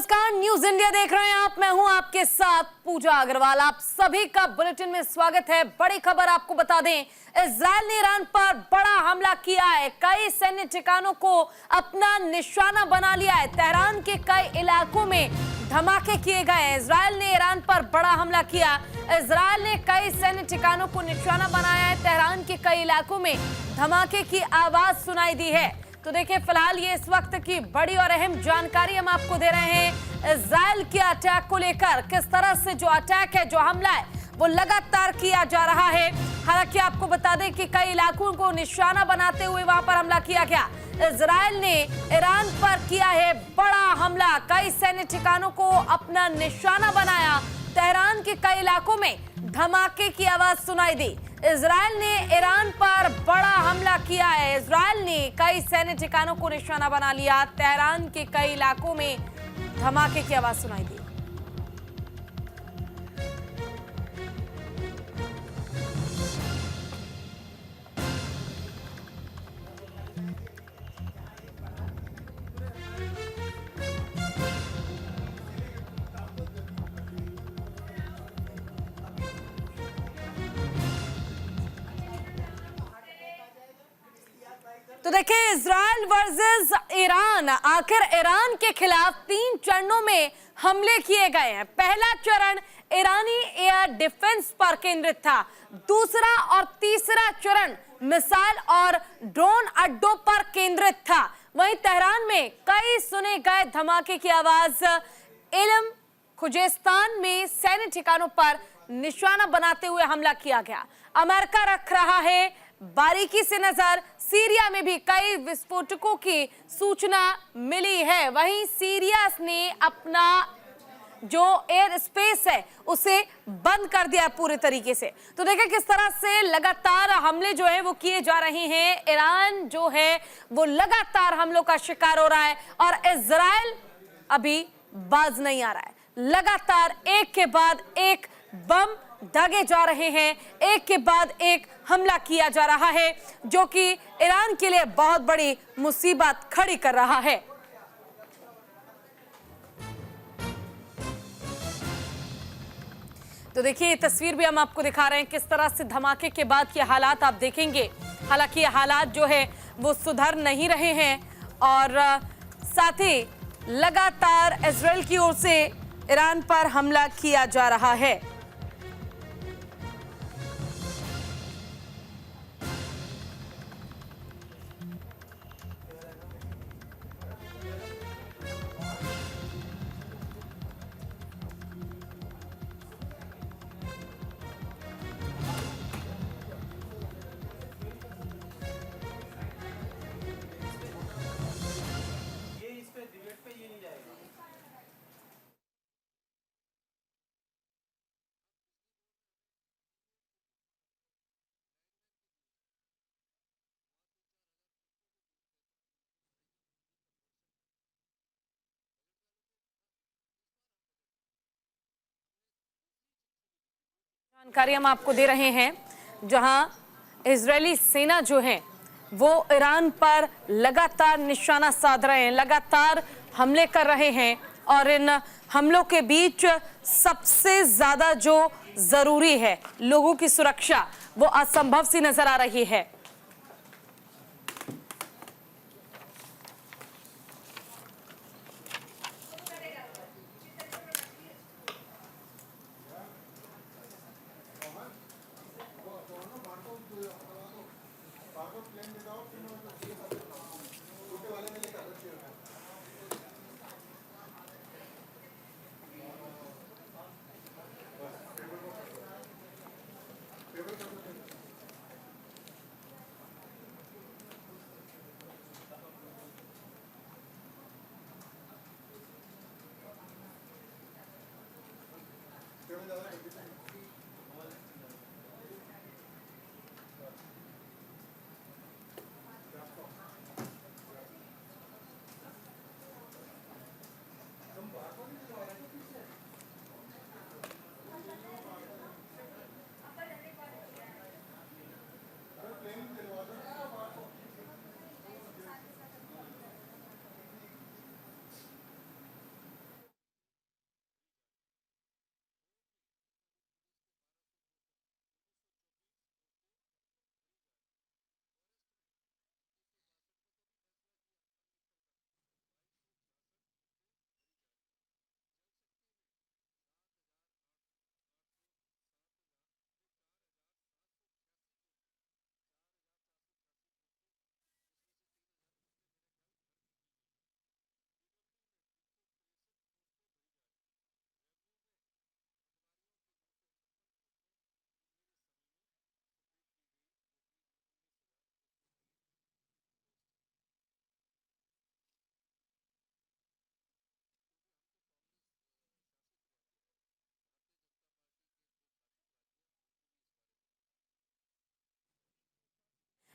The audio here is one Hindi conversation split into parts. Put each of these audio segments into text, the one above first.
नमस्कार, न्यूज इंडिया देख रहे हैं आप। मैं हूं आपके साथ पूजा अग्रवाल। आप सभी का बुलेटिन में स्वागत है। बड़ी खबर आपको बता दें, इजराइल ने ईरान पर बड़ा हमला किया है। कई सैन्य ठिकानों को अपना निशाना बना लिया है। तेहरान के कई इलाकों में धमाके किए गए हैं। इजराइल ने ईरान पर बड़ा हमला किया। इजराइल ने कई सैन्य ठिकानों को निशाना बनाया है। तेहरान के कई इलाकों में धमाके की आवाज सुनाई दी है। तो देखिए, फिलहाल ये इस वक्त की बड़ी और अहम जानकारी हम आपको दे रहे हैं इजराइल के अटैक को लेकर। किस तरह से जो अटैक है, जो हमला है, वो लगातार किया जा रहा है। हालांकि आपको बता दें कि कई इलाकों को निशाना बनाते हुए वहां पर हमला किया गया। इजराइल ने ईरान पर किया है बड़ा हमला। कई सैन्य ठिकानों को अपना निशाना बनाया। तेहरान के कई इलाकों में धमाके की आवाज सुनाई दी। इजराइल ने ईरान पर बड़ा हमला किया है। इजराइल ने कई सैन्य ठिकानों को निशाना बना लिया। तेहरान के कई इलाकों में धमाके की आवाज सुनाई दी। तो देखिए, इजराइल वर्सेस ईरान, आखिर ईरान के खिलाफ 3 चरणों में हमले किए गए हैं। पहला चरण ईरानी एयर डिफेंस पर केंद्रित था। दूसरा और तीसरा चरण मिसाइल और ड्रोन अड्डों पर केंद्रित था। वहीं तेहरान में कई सुने गए धमाके की आवाज। इल्म खुजेस्तान में सैन्य ठिकानों पर निशाना बनाते हुए हमला किया गया। अमेरिका रख रहा है बारीकी से नजर। सीरिया में भी कई विस्फोटकों की सूचना मिली है। वहीं सीरिया ने अपना जो एयर स्पेस है उसे बंद कर दिया पूरे तरीके से। तो देखिए किस तरह से लगातार हमले जो है वो किए जा रहे हैं। ईरान जो है वो लगातार हमलों का शिकार हो रहा है और इजराइल अभी बाज नहीं आ रहा है। लगातार एक के बाद एक बम दागे जा रहे हैं, एक के बाद एक हमला किया जा रहा है, जो कि ईरान के लिए बहुत बड़ी मुसीबत खड़ी कर रहा है। तो देखिए, ये तस्वीर भी हम आपको दिखा रहे हैं किस तरह से धमाके के बाद के हालात आप देखेंगे। हालांकि ये हालात जो है वो सुधर नहीं रहे हैं और साथ ही लगातार इजराइल की ओर से ईरान पर हमला किया जा रहा है। जानकारी हम आपको दे रहे हैं, जहां इजरायली सेना जो है वो ईरान पर लगातार निशाना साध रहे हैं, लगातार हमले कर रहे हैं और इन हमलों के बीच सबसे ज्यादा जो जरूरी है लोगों की सुरक्षा, वो असंभव सी नजर आ रही है।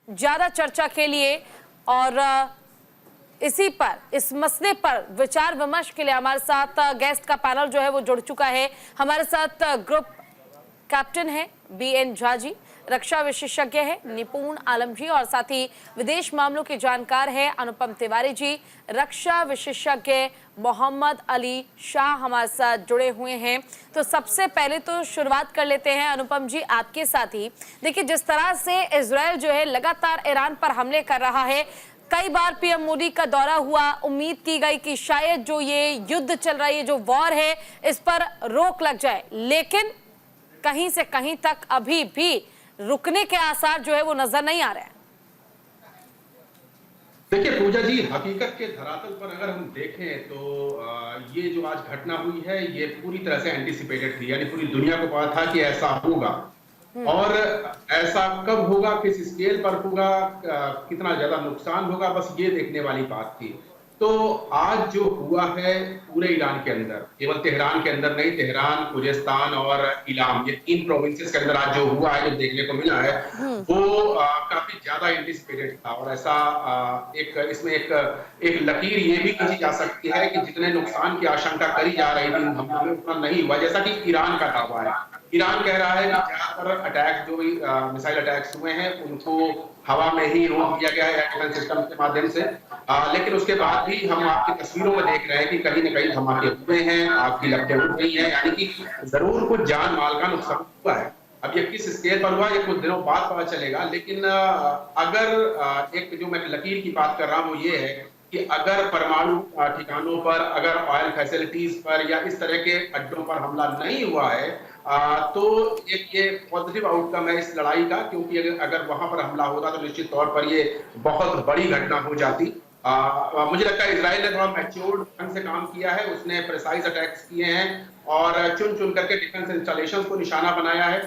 ज्यादा चर्चा के लिए और इस मसले पर विचार विमर्श के लिए हमारे साथ गेस्ट का पैनल जो है वो जुड़ चुका है। हमारे साथ ग्रुप कैप्टन है BN झा जी, रक्षा विशेषज्ञ है निपुण आलम जी और साथ ही विदेश मामलों के जानकार है अनुपम तिवारी जी, रक्षा विशेषज्ञ मोहम्मद अली शाह हमारे साथ जुड़े हुए हैं। तो सबसे पहले तो शुरुआत कर लेते हैं अनुपम जी आपके साथ ही। देखिए, जिस तरह से इजराइल जो है लगातार ईरान पर हमले कर रहा है, कई बार PM मोदी का दौरा हुआ, उम्मीद की गई कि शायद जो ये युद्ध चल रहा है, जो वॉर है, इस पर रोक लग जाए, लेकिन कहीं से कहीं तक अभी भी रुकने के आसार जो है वो नजर नहीं आ रहे हैं। देखिए पूजा जी, हकीकत के धरातल पर अगर हम देखें तो ये जो आज घटना हुई है ये पूरी तरह से एंटिसिपेटेड थी, यानी पूरी दुनिया को पता था कि ऐसा होगा। और ऐसा कब होगा, किस स्केल पर होगा, कितना ज्यादा नुकसान होगा, बस ये देखने वाली बात थी। तो आज जो हुआ है पूरे ईरान के अंदर, केवल तेहरान के अंदर नहीं, तेहरान, खुजेस्तान और इलाम, ये 3 प्रोविंसेस के अंदर आज जो हुआ है, जो देखने को मिला है, वो काफी ज्यादा एंटिसिपेटेड था। और ऐसा इसमें एक लकीर ये भी खींची जा सकती है कि जितने नुकसान की आशंका करी जा रही थी हमलों में, उतना नहीं हुआ, जैसा कि ईरान का दावा है। ईरान कह रहा है कि ज्यादातर अटैक जो मिसाइल अटैक्स हुए हैं उनको हवा में ही रोक दिया गया है एयर सिस्टम के माध्यम से। लेकिन उसके बाद भी हम आपकी तस्वीरों में देख रहे हैं कि कहीं न कहीं धमाके हुए हैं, आग की लपटें उठ रही हैं, यानी कि जरूर कुछ जान माल का नुकसान हुआ है। अब ये किस स्केल पर हुआ ये कुछ दिनों बाद पता चलेगा। लेकिन अगर एक जो मैं लकीर की बात कर रहा हूँ वो ये है कि अगर परमाणु ठिकानों पर, अगर ऑयल फैसिलिटीज पर या इस तरह के अड्डों पर हमला नहीं हुआ है, तो एक ये पॉजिटिव आउटकम है इस लड़ाई का, क्योंकि अगर वहां पर हमला होता तो निश्चित तौर पर ये बहुत बड़ी घटना हो जाती। मुझे लगता है इजराइल ने थोड़ा मैच्योर्ड ढंग से काम किया है, उसने प्रिसाइज अटैक्स किए हैं और चुन चुन करके डिफेंस इंस्टॉलेशंस को निशाना बनाया है।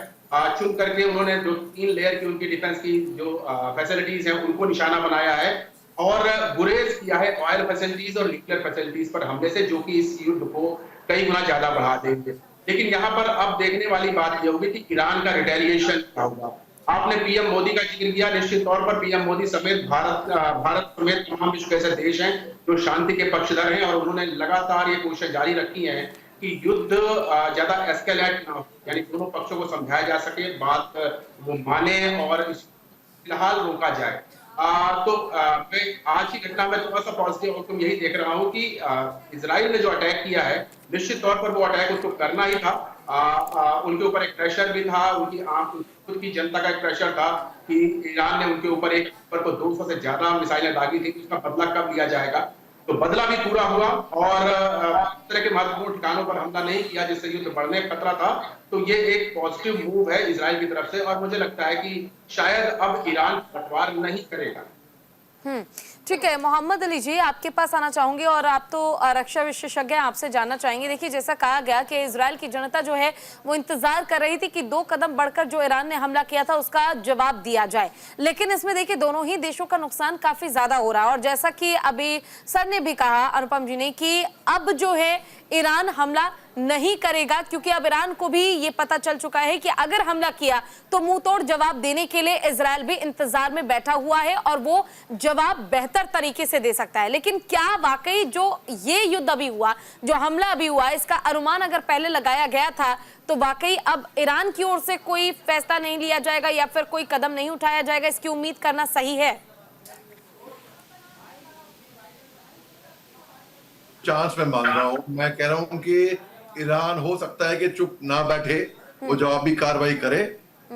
चुन करके उन्होंने जो 3 लेयर की उनकी डिफेंस की जो फैसिलिटीज हैं उनको निशाना बनाया है और गुरेज किया है ऑयल फैसिलिटीज और न्यूक्लियर फैसिलिटीज पर हमले से, जो कि इस युद्ध को कई गुना ज्यादा बढ़ा देंगे। लेकिन यहाँ पर अब देखने वाली बात यह होगी कि ईरान का रिटेलिएशन क्या होगा। आपने PM मोदी का जिक्र किया, निश्चित तौर पर PM मोदी समेत भारत समेत तमाम विश्व के ऐसे देश हैं जो शांति के पक्षधर हैं और उन्होंने लगातार ये कोशिश जारी रखी है कि युद्ध ज्यादा एस्केलेट ना हो, यानी दोनों पक्षों को समझाया जा सके, बात वो माने और फिलहाल रोका जाए। तो मैं आज की घटना में थोड़ा सा पॉजिटिव आउटकम यही देख रहा हूं कि इजराइल ने जो अटैक किया है, निश्चित तौर पर वो अटैक उसको करना ही था। उनके ऊपर एक प्रेशर भी था, उनकी खुद की जनता का एक प्रेशर था कि ईरान ने उनके ऊपर एक पर को 200 से ज्यादा मिसाइलें दागी थी, उसका बदला कब लिया जाएगा। तो बदला भी पूरा हुआ और इस तरह के महत्वपूर्ण ठिकानों पर हमला नहीं किया जिससे युद्ध बढ़ने का खतरा था। तो ये एक पॉजिटिव मूव है इजराइल की तरफ से और मुझे लगता है कि शायद अब ईरान पलटवार नहीं करेगा। ठीक है, मोहम्मद अली जी आपके पास आना चाहूंगी और आप तो रक्षा विशेषज्ञ हैं, आपसे जानना चाहेंगे। देखिए, जैसा कहा गया कि इजराइल की जनता जो है वो इंतजार कर रही थी कि 2 कदम बढ़कर जो ईरान ने हमला किया था उसका जवाब दिया जाए, लेकिन इसमें देखिए दोनों ही देशों का नुकसान काफी ज्यादा हो रहा है। और जैसा कि अभी सर ने भी कहा, अनुपम जी ने, कि अब जो है ईरान हमला नहीं करेगा, क्योंकि अब ईरान को भी ये पता चल चुका है कि अगर हमला किया तो मुंह तोड़ जवाब देने के लिए इजराइल भी इंतजार में बैठा हुआ है और वो जवाब बेहतर तरीके से दे सकता है। लेकिन क्या वाकई जो ये युद्ध अभी हुआ, जो हमला अभी हुआ, इसका अनुमान अगर पहले लगाया गया था तो वाकई अब ईरान की ओर से कोई फैसला नहीं लिया जाएगा या फिर कोई कदम नहीं उठाया जाएगा, इसकी उम्मीद करना सही है? चांस मैं मान रहा हूँ, मैं कह रहा हूँ कि ईरान हो सकता है कि चुप ना बैठे, वो जवाबी कार्रवाई करे।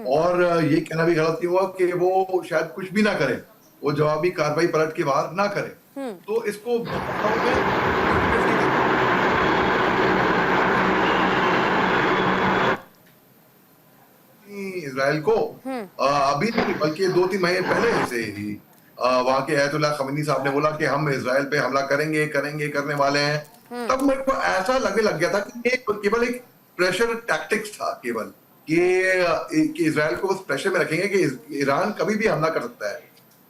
और ये कहना भी गलत नहीं हुआ कि वो शायद कुछ भी ना करे, वो जवाबी कार्रवाई पलट के बाहर ना करे। तो इसको इजराइल को अभी नहीं बल्कि 2-3 महीने पहले से ही वहां के अयतुल्ला खमीनी साहब ने बोला कि हम इजराइल पे हमला करेंगे करने वाले हैं। तब मेरे को ऐसा लगने लग गया था कि ये केवल एक प्रेशर टैक्टिक्स था, केवल कि इजराइल को बस प्रेशर में रखेंगे कि ईरान कभी भी हमला कर सकता है।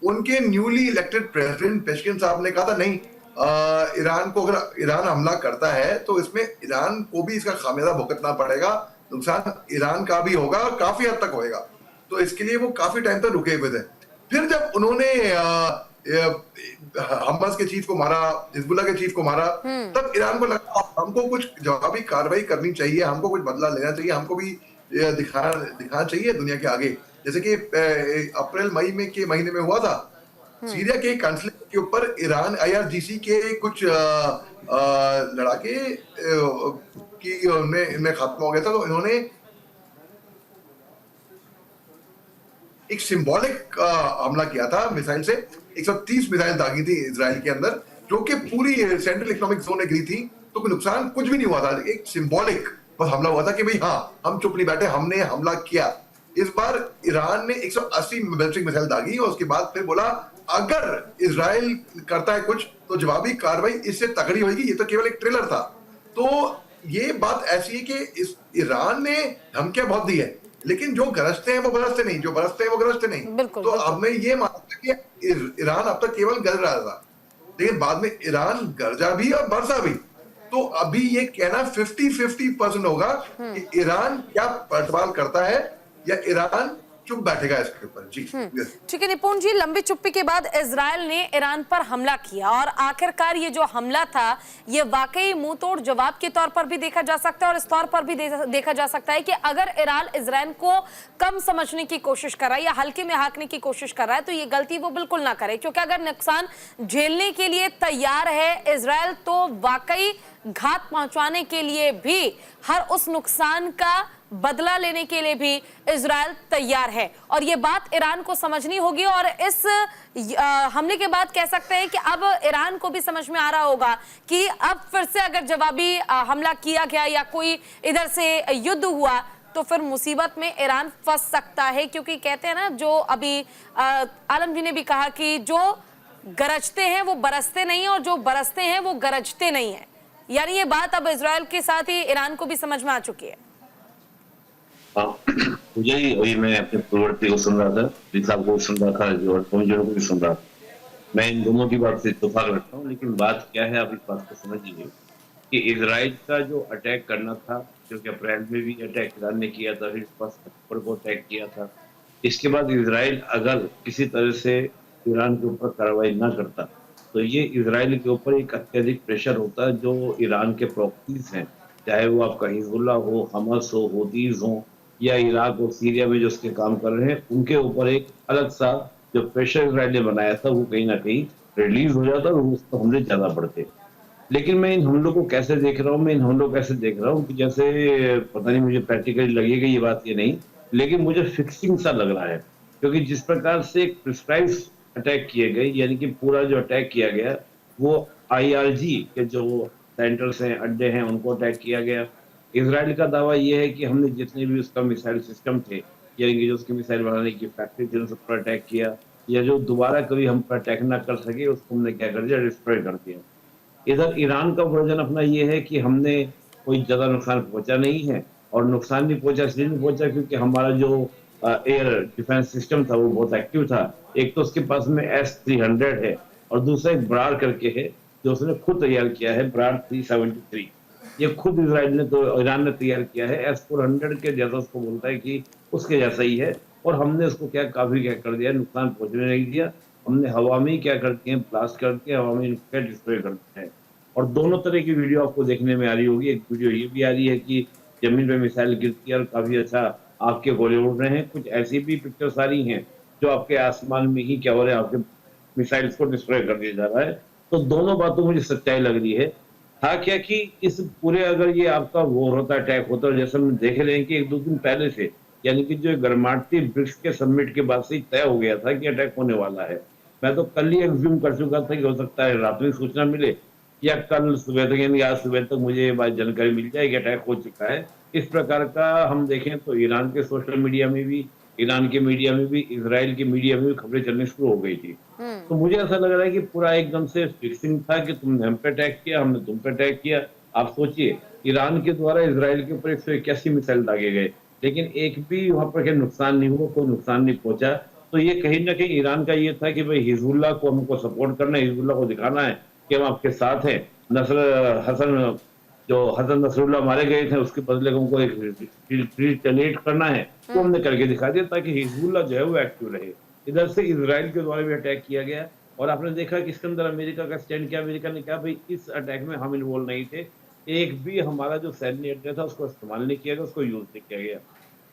उनके न्यूली इलेक्टेड प्रेसिडेंट पेशकिन साहब ने कहा था नहीं, ईरान को अगर ईरान हमला करता है तो इसमें ईरान को भी इसका खामियाजा भुगतना पड़ेगा, नुकसान ईरान का भी होगा, काफी हद तक होएगा। तो इसके लिए वो काफी टाइम तक रुके हुए थे। फिर जब उन्होंने हमास के चीफ को मारा, हिजबुल्लाह के चीफ को मारा, तब ईरान को लगा हमको कुछ जवाबी कार्रवाई करनी चाहिए, हमको कुछ बदला लेना चाहिए, हमको भी दिखाना चाहिए दुनिया के आगे। जैसे कि अप्रैल मई में के महीने में हुआ था, सीरिया के कॉन्फ्लिक्ट के ऊपर ईरान IRGC के कुछ लड़ाके की इनमें खत्म हो गया था, तो इन्होंने एक सिंबॉलिक हमला किया था मिसाइल से। 130 मिसाइल दागी थी इजराइल के अंदर, जो कि पूरी सेंट्रल इकोनॉमिक जोन में गिरी थी, तो कोई नुकसान कुछ भी नहीं हुआ था, एक सिंबॉलिक बस हमला हुआ था कि भाई हाँ हम चुप नहीं बैठे, हमने हमला किया। इस बार ईरान ने 180 बैलिस्टिक मिसाइल दागी और उसके बाद फिर बोला अगर इजराइल करता है कुछ तो जवाबी कार्रवाई इससे तगड़ी होगी। ये तो केवल एक ट्रेलर था। तो ये बात ऐसी है कि इस ईरान ने धमकियां बहुत दी है, लेकिन जो गरजते हैं वो बरसते नहीं, जो बरसते हैं वो गरजते नहीं। तो अब मैं ये मानता कि ईरान अब तक केवल गरज रहा था, लेकिन बाद में ईरान गरजा भी और बरसा भी। तो अभी ये कहना 50-50% होगा कि ईरान क्या पलटवार करता है या ईरान चुप बैठेगा इसके ऊपर। जी ठीक है निपुण जी, लंबी चुप्पी के बाद इजराइल ने ईरान पर हमला किया और आखिरकार ये जो हमला था ये वाकई मुंह तोड़ जवाब के तौर पर भी देखा जा सकता है और इस तौर पर भी देखा जा सकता है कि अगर ईरान इजराइल को कम समझने की कोशिश कर रहा है या हल्के में हाँकने की कोशिश कर रहा है तो ये गलती वो बिल्कुल ना करे, क्योंकि अगर नुकसान झेलने के लिए तैयार है इजराइल तो वाकई घात पहुंचाने के लिए भी, हर उस नुकसान का बदला लेने के लिए भी इजराइल तैयार है। और ये बात ईरान को समझनी होगी और इस हमले के बाद कह सकते हैं कि अब ईरान को भी समझ में आ रहा होगा कि अब फिर से अगर जवाबी हमला किया गया या कोई इधर से युद्ध हुआ तो फिर मुसीबत में ईरान फंस सकता है, क्योंकि कहते हैं ना, जो अभी आलम जी ने भी कहा कि जो गरजते हैं वो बरसते नहीं और जो बरसते हैं वो गरजते नहीं है। यानी ये बात अब इजराइल के साथ ही ईरान को भी समझ में आ चुकी है। मुझे ही वही, मैं अपने पूर्ववर्ती को सुन रहा था, साहब को सुन रहा था, जो को भी सुन रहा था। मैं इन दोनों की बात से इत्तेफाक रखता हूँ, लेकिन बात क्या है आप इस बात को समझ लीजिए कि इजराइल का जो अटैक करना था, जो कि अप्रैल में भी अटैक ईरान ने किया था, फिर 1 सितंबर को अटैक किया था। इसके बाद इजराइल अगर किसी तरह से ईरान के ऊपर कार्रवाई ना करता तो ये इजराइल के ऊपर एक अत्यधिक प्रेशर होता जो ईरान के प्रॉक्सीज हैं, चाहे वो आपका हिजबुल्ला हो, हमास हो, हूतीज हो या इराक और सीरिया में जो उसके काम कर रहे हैं, उनके ऊपर एक अलग सा जो प्रेशर इजराइल ने बनाया था वो कहीं ना कहीं रिलीज हो जाता और उसको हमले ज्यादा बढ़ते। लेकिन मैं इन हमलों को कैसे देख रहा हूँ, मैं इन हमलों को ऐसे देख रहा हूँ कि जैसे पता नहीं मुझे प्रैक्टिकली लगेगा ये बात, ये नहीं, लेकिन मुझे फिक्सिंग सा लग रहा है। क्योंकि जिस प्रकार से एक प्रिस्क्राइब अटैक किए गए, यानी कि पूरा जो अटैक किया गया वो IRG के जो सेंटर्स हैं, अड्डे हैं, उनको अटैक किया गया। इजराइल का दावा यह है कि हमने जितने भी उसका मिसाइल सिस्टम थे, यानी कि जो उसकी मिसाइल बनाने की फैक्ट्री थी, उन सब पर अटैक किया, या जो दोबारा कभी हम पर अटैक ना कर सके उसको हमने क्या कर दिया, डिस्ट्रॉय कर दिया। इधर ईरान का वर्जन अपना ये है कि हमने कोई ज्यादा नुकसान पहुंचा नहीं है, और नुकसान नहीं पहुंचा इसलिए नहीं पहुंचा क्योंकि हमारा जो एयर डिफेंस सिस्टम था वो बहुत एक्टिव था। एक तो उसके पास में S-300 है और दूसरा एक ब्रार करके है जो उसने खुद तैयार किया है, ब्रार 373। ये खुद इजराइल ने तो ईरान ने तैयार किया है, S-400 के जैसा उसको बोलता है कि उसके जैसा ही है। और हमने उसको काफी क्या कर दिया, नुकसान पहुंचने नहीं दिया। हमने हवा में क्या करते हैं, ब्लास्ट करके हवा में क्या डिस्ट्रॉय करते हैं। और दोनों तरह की वीडियो आपको देखने में आ रही होगी। एक वीडियो ये भी आ रही है कि जमीन पे मिसाइल गिरती है और काफी अच्छा आपके गोले उड़ रहे हैं। कुछ ऐसी भी पिक्चर्स आ रही हैं जो आपके आसमान में ही क्या हो रहा है, आपके मिसाइल्स को डिस्ट्रॉय कर दिया जा रहा है। तो दोनों बातों मुझे सच्चाई लग रही है। हाँ क्या कि इस पूरे अगर ये आपका वॉर होता, अटैक होता, और जैसे हम देख रहे हैं कि 1-2 दिन पहले से, यानी कि जो गर्माती ब्रिक्स के समिट के बाद से तय हो गया था कि अटैक होने वाला है। मैं तो कल ही एग्ज्यूम कर चुका था कि हो सकता है रात में सूचना मिले या कल सुबह तक, यानी आज सुबह तक मुझे ये बात जानकारी मिल जाए कि अटैक हो चुका है। इस प्रकार का हम देखें तो ईरान के सोशल मीडिया में भी, ईरान के मीडिया में भी, इजराइल के मीडिया में भी खबरें चलनी शुरू हो गई थी। तो मुझे ऐसा लग रहा है कि पूरा एकदम से फिक्सिंग था कि तुमने हम पे अटैक किया, हमने तुम पे अटैक किया। आप सोचिए, ईरान के द्वारा इजराइल के ऊपर 181 मिसाइल दागे गए, लेकिन एक भी वहां पर नुकसान नहीं हुआ, कोई नुकसान नहीं पहुंचा। तो ये कहीं ना कहीं ईरान का ये था कि भाई हिजबुल्लाह को हमको सपोर्ट करना है, हिजबुल्लाह को दिखाना है कि हम आपके साथ हैं। हसन नसरुल्लाह मारे गए थे, उसके बदले को हमको एक रिटेलिएट करना है, तो हमने करके दिखा दिया ताकि हिजबुल्लाह जो है वो एक्टिव रहे। इधर से इजराइल के द्वारा भी अटैक किया गया। और आपने देखा कि इसके अंदर अमेरिका का स्टैंड क्या, अमेरिका ने कहा भाई इस अटैक में हम इन्वॉल्व नहीं थे, एक भी हमारा जो सैन्य अड्डा था उसको इस्तेमाल नहीं किया गया, उसको यूज नहीं किया गया।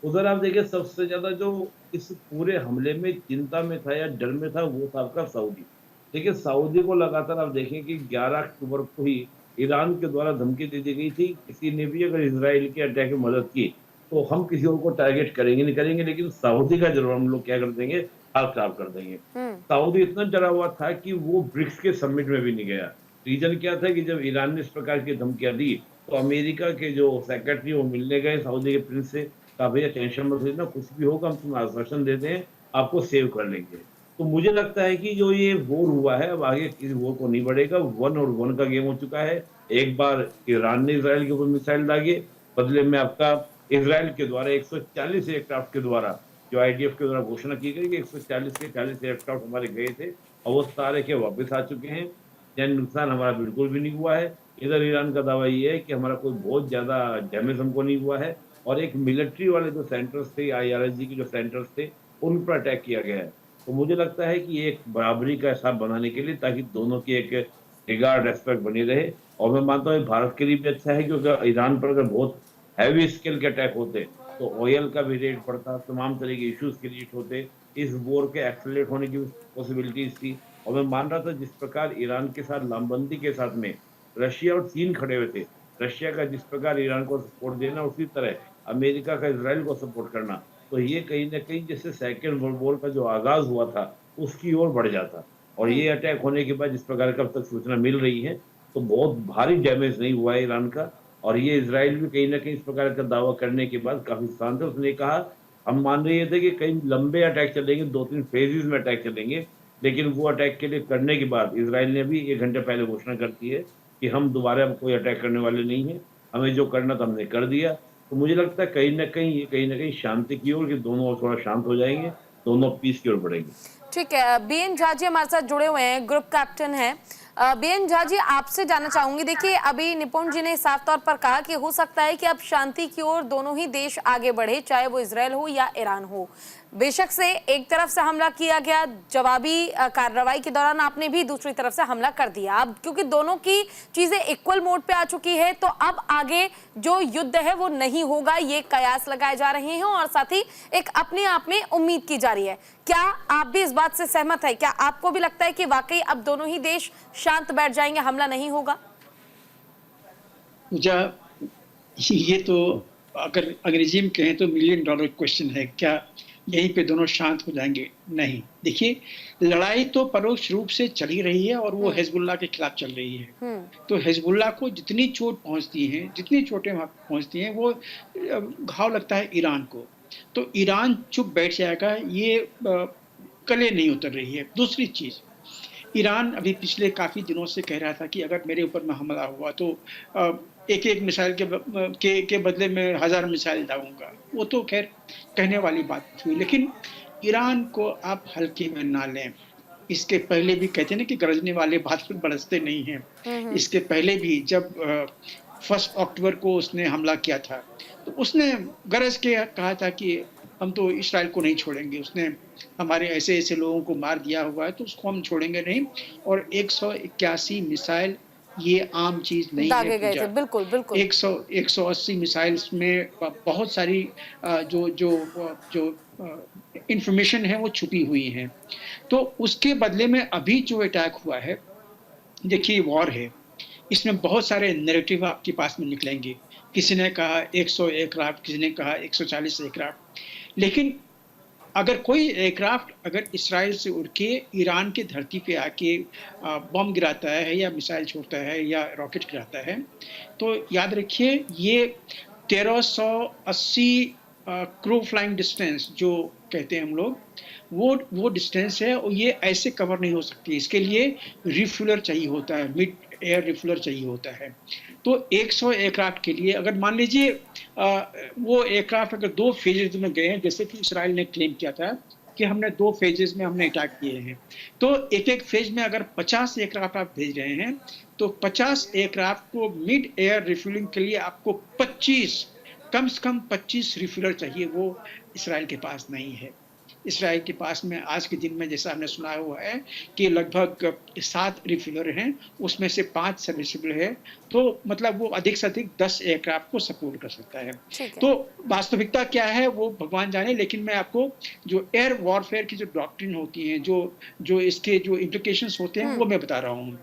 उधर आप देखिए सबसे ज्यादा जो इस पूरे हमले में चिंता में था या डर में था वो था आपका सऊदी। देखिए सऊदी को लगातार आप देखें कि 11 अक्टूबर को ही ईरान के द्वारा धमकी दे दी गई थी, किसी ने भी अगर इजराइल के अटैक में मदद की तो हम किसी और को टारगेट करेंगे नहीं करेंगे, लेकिन सऊदी का जरूर हम लोग क्या कर देंगे, हाल खराब कर देंगे। सऊदी इतना डरा हुआ था कि वो ब्रिक्स के समिट में भी नहीं गया। रीजन क्या था कि जब ईरान ने इस प्रकार की धमकियां दी तो अमेरिका के जो सेक्रेटरी वो मिलने गए सऊदी के प्रिंस से, कहा भैया टेंशन मत लेना, कुछ भी होगा हम तुम्हें आश्वासन देते हैं, आपको सेव कर लेंगे। तो मुझे लगता है कि जो ये वॉर हुआ है अब आगे किसी वॉर को नहीं बढ़ेगा, 1 और 1 का गेम हो चुका है। एक बार ईरान ने इजराइल के ऊपर मिसाइल दागे, बदले में आपका इजराइल के द्वारा 140 एयरक्राफ्ट के द्वारा जो आईडीएफ के द्वारा घोषणा की गई कि 140 के 40 एयरक्राफ्ट हमारे गए थे और वो सारे के वापस आ चुके हैं, यानी नुकसान हमारा बिल्कुल भी नहीं हुआ है। इधर ईरान का दावा ये है कि हमारा कोई बहुत ज्यादा डैमेज हमको नहीं हुआ है और एक मिलिट्री वाले जो सेंटर्स थे, आईआरजी के जो सेंटर्स थे, उन पर अटैक किया गया है। तो मुझे लगता है कि एक बराबरी का हिसाब बनाने के लिए, ताकि दोनों की एक रिगार्ड रेस्पेक्ट बनी रहे। और मैं मानता हूँ भारत के लिए भी अच्छा है, क्योंकि ईरान पर अगर बहुत हैवी स्केल के अटैक होते तो ऑयल का भी रेट बढ़ता, तमाम तरह के इश्यूज क्रिएट होते, इस वॉर के एक्सेलरेट होने की पॉसिबिलिटीज थी। और मैं मान रहा था जिस प्रकार ईरान के साथ लामबंदी के साथ में रशिया और चीन खड़े हुए थे, रशिया का जिस प्रकार ईरान को सपोर्ट देना, उसी तरह अमेरिका का इजराइल को सपोर्ट करना, तो ये कहीं ना कहीं जैसे सेकेंड वर्ल्ड वॉर का जो आगाज हुआ था उसकी ओर बढ़ जाता। और ये अटैक होने के बाद जिस प्रकार का अब तक सूचना मिल रही है तो बहुत भारी डैमेज नहीं हुआ है ईरान का। और ये इजराइल भी कहीं ना कहीं इस प्रकार का दावा करने के बाद काफी शांत है। उसने कहा हम मान रहे थे कि कई लंबे अटैक चलेंगे, 2-3 फेजेस में अटैक चलेंगे, लेकिन वो अटैक के लिए करने के बाद इजराइल ने भी 1 घंटे पहले घोषणा कर दी है कि हम दोबारा कोई अटैक करने वाले नहीं है, हमें जो करना था हमने कर दिया। तो मुझे लगता है कहीं ना कहीं शांति की ओर, कि दोनों और थोड़ा शांत हो जाएंगे, दोनों पीस की ओर बढ़ेंगे। ठीक है, बीएन झा जी हमारे साथ जुड़े हुए हैं, ग्रुप कैप्टन हैं। बीएन झा जी, आपसे जानना चाहूंगी, देखिए अभी निपुण जी ने साफ तौर पर कहा कि हो सकता है कि अब शांति की ओर दोनों ही देश आगे बढ़े, चाहे वो इजराइल हो या ईरान हो। बेशक से एक तरफ से हमला किया गया, जवाबी कार्रवाई के दौरान आपने भी दूसरी तरफ से हमला कर दिया। अब क्योंकि दोनों की चीजें इक्वल मोड पे आ चुकी है, तो अब आगे जो युद्ध है वो नहीं होगा, ये कयास लगाए जा रहे हैं और साथ ही एक अपने आप में उम्मीद की जा रही है। क्या आप भी इस बात से सहमत है? क्या आपको भी लगता है कि वाकई अब दोनों ही देश शांत बैठ जाएंगे, हमला नहीं होगा? ये तो अगर अंग्रेजी में कहें तो $1 मिलियन क्वेश्चन है। क्या यहीं पे दोनों शांत हो जाएंगे? नहीं। देखिए, लड़ाई तो परोक्ष रूप से चल ही रही है और वो हिजबुल्लाह के खिलाफ चल रही है। तो हिजबुल्लाह को जितनी चोट पहुंचती है, जितनी चोटें पहुंचती हैं, वो घाव लगता है ईरान को। तो ईरान चुप बैठ जाएगा, ये कले नहीं उतर रही है। दूसरी चीज, ईरान अभी पिछले काफ़ी दिनों से कह रहा था कि अगर मेरे ऊपर में हमला हुआ तो एक मिसाइल के बदले में 1000 मिसाइल दागूंगा। वो तो खैर कहने वाली बात थी, लेकिन ईरान को आप हल्के में ना लें। इसके पहले भी कहते हैं ना कि गरजने वाले बहादुर बरसते नहीं हैं। इसके पहले भी जब 1 अक्टूबर को उसने हमला किया था तो उसने गरज के कहा था कि हम तो इस्राइल को नहीं छोड़ेंगे, उसने हमारे ऐसे ऐसे लोगों को मार दिया हुआ है तो उसको हम छोड़ेंगे नहीं। और 181 मिसाइल ये आम चीज नहीं है। गए थे, बिल्कुल बिल्कुल। 180 मिसाइल्स में बहुत सारी जो इंफॉर्मेशन है वो छुपी हुई है। तो उसके बदले में अभी जो अटैक हुआ है, देखिए वॉर है, इसमें बहुत सारे नैरेटिव आपके पास में निकलेंगे। किसी ने कहा 100 एयरक्राफ्ट, किसी ने कहा 140 एयरक्राफ्ट, लेकिन अगर कोई एयरक्राफ्ट अगर इसराइल से उड़ के ईरान के धरती पे आके बम गिराता है या मिसाइल छोड़ता है या रॉकेट गिराता है, तो याद रखिए ये 1380 क्रू फ्लाइंग डिस्टेंस जो कहते हैं हम लोग, वो डिस्टेंस है और ये ऐसे कवर नहीं हो सकती। इसके लिए रिफ्यूलर चाहिए होता है, मिड एयर रिफ्यूलर चाहिए होता है। तो 100 एयरक्राफ्ट के लिए अगर मान लीजिए वो एयरक्राफ्ट अगर 2 फेजेज में गए हैं, जैसे कि इसराइल ने क्लेम किया था कि हमने 2 फेजेस में हमने अटैक किए हैं, तो एक फेज में अगर 50 एयरक्राफ्ट आप भेज रहे हैं तो 50 एयरक्राफ्ट को मिड एयर रिफ्यूलिंग के लिए आपको 25 कम से कम 25 रिफ्यूलर चाहिए, वो इसराइल के पास नहीं है। इसराइल के पास में आज के दिन में, जैसा हमने सुना हुआ है कि लगभग 7 रिफ्यूलर हैं, उसमें से 5 सबमर्सिबल है, तो मतलब वो अधिक से अधिक 10 एयरक्राफ्ट को सपोर्ट कर सकता है। तो वास्तविकता क्या है वो भगवान जाने, लेकिन मैं आपको जो एयर वॉरफेयर की जो डॉक्ट्रिन होती है, जो इसके जो इम्प्लीकेशंस होते हैं वो मैं बता रहा हूँ।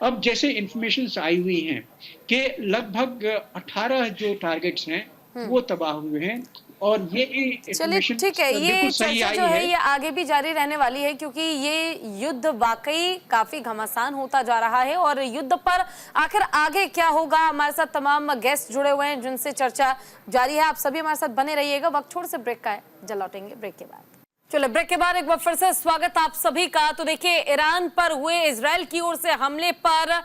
अब जैसे इंफॉर्मेशन आई हुई हैं कि लगभग 18 जो टारगेट्स हैं वो तबाह हुए हैं, और ये चलिए ठीक है, ये चर्चा जो है ये आगे भी जारी रहने वाली है, क्योंकि ये युद्ध वाकई काफी घमासान होता जा रहा है। और युद्ध पर आखिर आगे क्या होगा, हमारे साथ तमाम गेस्ट जुड़े हुए हैं जिनसे चर्चा जारी है। आप सभी हमारे साथ बने रहिएगा। वक्त छोड़ से ब्रेक का है, जल्द लौटेंगे ब्रेक के बाद। चलो ब्रेक के बाद एक बार फिर से स्वागत आप सभी का। तो देखिए, ईरान पर हुए इजराइल की ओर से हमले पर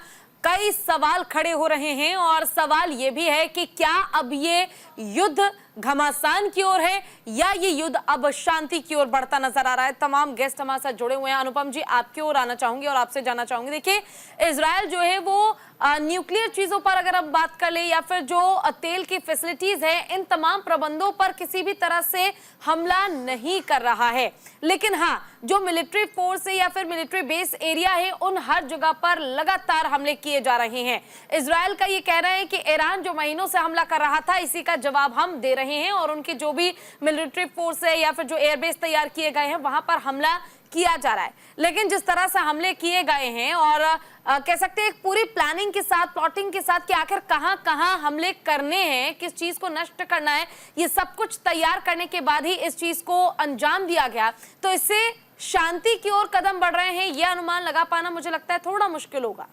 कई सवाल खड़े हो रहे हैं, और सवाल ये भी है कि क्या अब ये युद्ध घमासान की ओर है या ये युद्ध अब शांति की ओर बढ़ता नजर आ रहा है। तमाम गेस्ट हमारे साथ जुड़े हुए हैं। अनुपम जी, आपकी ओर आना चाहूंगी और आपसे जानना चाहूंगी, देखिए इजराइल जो है वो न्यूक्लियर चीजों पर अगर हम बात कर ले या फिर जो तेल की फैसिलिटीज है, इन तमाम प्रबंधों पर किसी भी तरह से हमला नहीं कर रहा है। लेकिन हाँ, जो मिलिट्री फोर्स है या फिर मिलिट्री बेस एरिया है, उन हर जगह पर लगातार हमले किए जा रहे हैं। इजराइल का ये कहना है कि ईरान जो महीनों से हमला कर रहा था, इसी का जवाब हम दे रहे हैं, और उनकी जो भी मिलिट्री फोर्स है या फिर जो एयरबेस तैयार किए गए हैं वहां पर हमला किया जा रहा है। लेकिन जिस तरह से हमले किए गए हैं, और कह सकते हैं एक पूरी प्लानिंग के साथ, प्लॉटिंग के साथ कि आखिर कहां हमले करने हैं, किस चीज को नष्ट करना है, ये सब कुछ तैयार करने के बाद ही इस चीज को अंजाम दिया गया। तो इससे शांति की ओर कदम बढ़ रहे हैं, यह अनुमान लगा पाना मुझे लगता है थोड़ा मुश्किल होगा।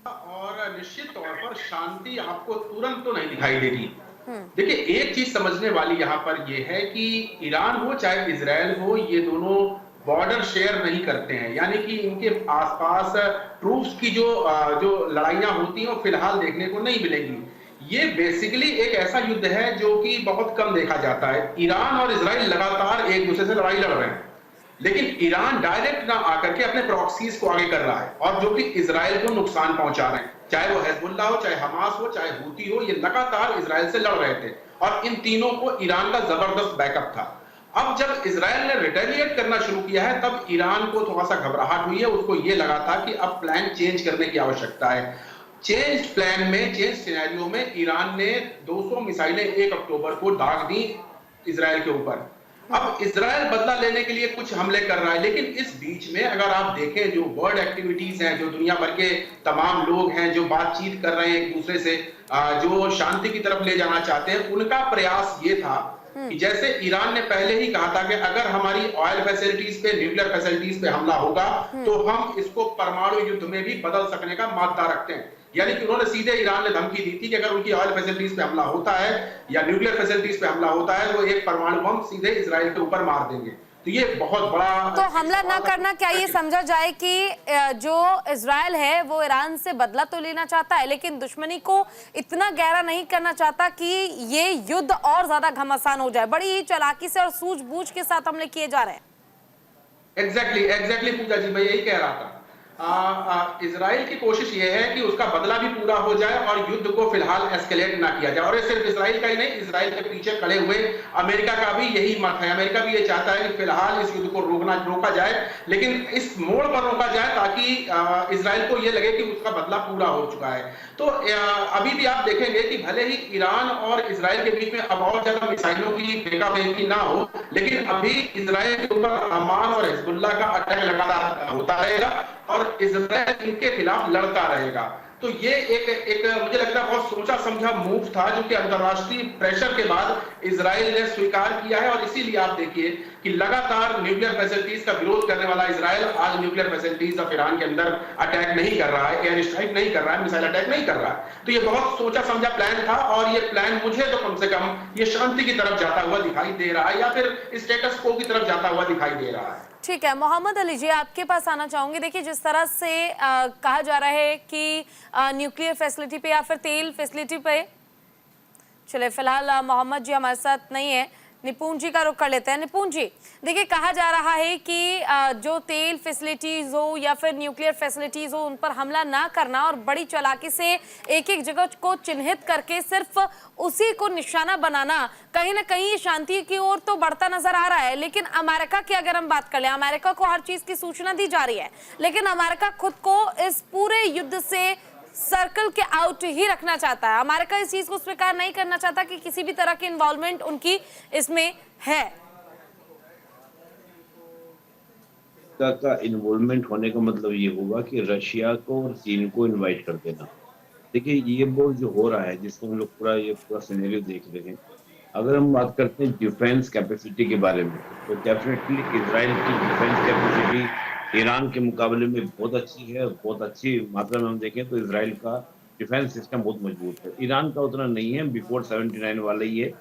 और निश्चित तौर पर शांति आपको तुरंत तो नहीं दिखाई देगी। देखिए, एक चीज समझने वाली यहाँ पर ये है कि ईरान हो चाहे इजराइल हो, ये दोनों बॉर्डर शेयर नहीं करते हैं, यानी कि इनके आसपास ट्रूप्स की जो लड़ाइयां होती हैं वो फिलहाल देखने को नहीं मिलेंगी। ये बेसिकली एक ऐसा युद्ध है जो कि बहुत कम देखा जाता है। ईरान और इजराइल लगातार एक दूसरे से लड़ाई लड़ रहे हैं, लेकिन ईरान डायरेक्ट ना आकर के अपने प्रॉक्सीज को आगे कर रहा है, और जो कि इजराइल को नुकसान पहुंचा रहे हैं, चाहे वो हिजबुल्लाह हो, चाहे हमास हो, चाहे हूती हो, ये लगातार इजराइल से लड़ रहे थे, और इन तीनों को ईरान का जबरदस्त बैकअप था। अब जब इजराइल ने रिटेलिएट करना शुरू किया है, तब ईरान को थोड़ा सा घबराहट हुई है। उसको ये लगा था कि अब प्लान चेंज करने की आवश्यकता है। चेंज प्लान में, चेंज सिनेरियो में ईरान ने 200 मिसाइलें 1 अक्टूबर को दाग दी इजराइल के ऊपर। अब इजराइल बदला लेने के लिए कुछ हमले कर रहा है, लेकिन इस बीच में अगर आप देखें जो वर्ल्ड एक्टिविटीज हैं, जो दुनिया भर के तमाम लोग हैं जो बातचीत कर रहे हैं एक दूसरे से, जो शांति की तरफ ले जाना चाहते हैं, उनका प्रयास ये था कि जैसे ईरान ने पहले ही कहा था कि अगर हमारी ऑयल फैसिलिटीज पे, न्यूक्लियर फैसिलिटीज पे हमला होगा तो हम इसको परमाणु युद्ध में भी बदल सकने का मादा रखते हैं। यानी कि उन्होंने सीधे ईरान ने धमकी दी थी कि अगर उनकी ऑयल फैसिलिटीज पे हमला होता है या न्यूक्लियर फैसिलिटीज पे हमला होता है तो एक परमाणु बम सीधे इजराइल के ऊपर मार देंगे। तो ये बहुत बड़ा, तो हमला ना करना, क्या ये समझा जाए कि जो इजराइल है वो ईरान से बदला तो लेना चाहता है, लेकिन दुश्मनी को इतना गहरा नहीं करना चाहता कि ये युद्ध और ज्यादा घमासान हो जाए। बड़ी ही चालाकी से और सूझबूझ के साथ हमले किए जा रहे हैं। एग्जैक्टली पूजा जी, मैं यही कह रहा था। इजराइल की कोशिश यह है कि उसका बदला भी पूरा हो जाए और युद्ध को फिलहाल एस्केलेट ना किया जाए। और ये सिर्फ इजराइल का ही नहीं, इजराइल के पीछे खड़े हुए अमेरिका का भी यही मत है। अमेरिका भी ये चाहता है कि फिलहाल इस युद्ध को रोका जाए, लेकिन इस मोड़ पर रोका जाए ताकि इजराइल को ये लगे कि उसका बदला पूरा हो चुका है। तो अभी भी आप देखेंगे कि भले ही ईरान और इजराइल के बीच में अब और ज्यादा मिसाइलों की फेंकी ना हो, लेकिन अभी इजराइल के ऊपर हमास और हिजबुल्लाह का अटैक लगातार होता रहेगा और इजराइल इनके खिलाफ लड़ता रहेगा। तो ये एक मुझे लगता है बहुत सोचा समझा मूव था, जो कि अंतरराष्ट्रीय प्रेशर के बाद इजराइल ने स्वीकार किया है। और इसीलिए आप देखिए कि लगातार न्यूक्लियर फैसिलिटीज का विरोध करने वाला इजराइल आज न्यूक्लियर फैसिलिटीज ऑफ ईरान के अंदर अटैक नहीं कर रहा है, एयर स्ट्राइक नहीं कर रहा है, मिसाइल अटैक नहीं कर रहा है। तो ये बहुत सोचा समझा प्लान था, और ये प्लान मुझे तो कम से कम ये शांति की तरफ जाता हुआ दिखाई दे रहा है, या फिर स्टेटस को की तरफ जाता हुआ दिखाई दे रहा है। ठीक है, मोहम्मद अली जी आपके पास आना चाहूंगी। देखिए, जिस तरह से कहा जा रहा है कि न्यूक्लियर फैसिलिटी पे या फिर तेल फैसिलिटी पे, चले फिलहाल मोहम्मद जी हमारे साथ नहीं है, निपुण जी का रुख कर लेते हैं। निपुण जी, देखिए कहा जा रहा है कि जो तेल फैसिलिटीज हो या फिर न्यूक्लियर फैसिलिटीज हो उन पर हमला ना करना और बड़ी चालाकी से एक एक जगह को चिन्हित करके सिर्फ उसी को निशाना बनाना कहीं ना कहीं शांति की ओर तो बढ़ता नजर आ रहा है। लेकिन अमेरिका की अगर हम बात कर लें, अमेरिका को हर चीज की सूचना दी जा रही है, लेकिन अमेरिका खुद को इस पूरे युद्ध से सर्कल के आउट ही रखना चाहता है। अमेरिका इस चीज को स्वीकार नहीं करना चाहता कि किसी भी तरह की इन्वॉल्वमेंट उनकी इसमें है। का इन्वॉल्वमेंट होने का मतलब ये होगा कि रशिया को और चीन को इनवाइट कर देना। देखिए ये वो जो हो रहा है जिसको हम लोग पूरा सिनेरियो देख रहे हैं, अगर हम बात करते हैं डिफेंस कैपेसिटी के बारे में तो डेफिनेटली इजराइल की डिफेंस कैपेसिटी ईरान के मुकाबले में बहुत अच्छी है। बहुत अच्छी मात्रा में हम देखें तो इजराइल का डिफेंस सिस्टम बहुत मजबूत है। ईरान का उतना नहीं है, बिफोर 79 वाला ही है।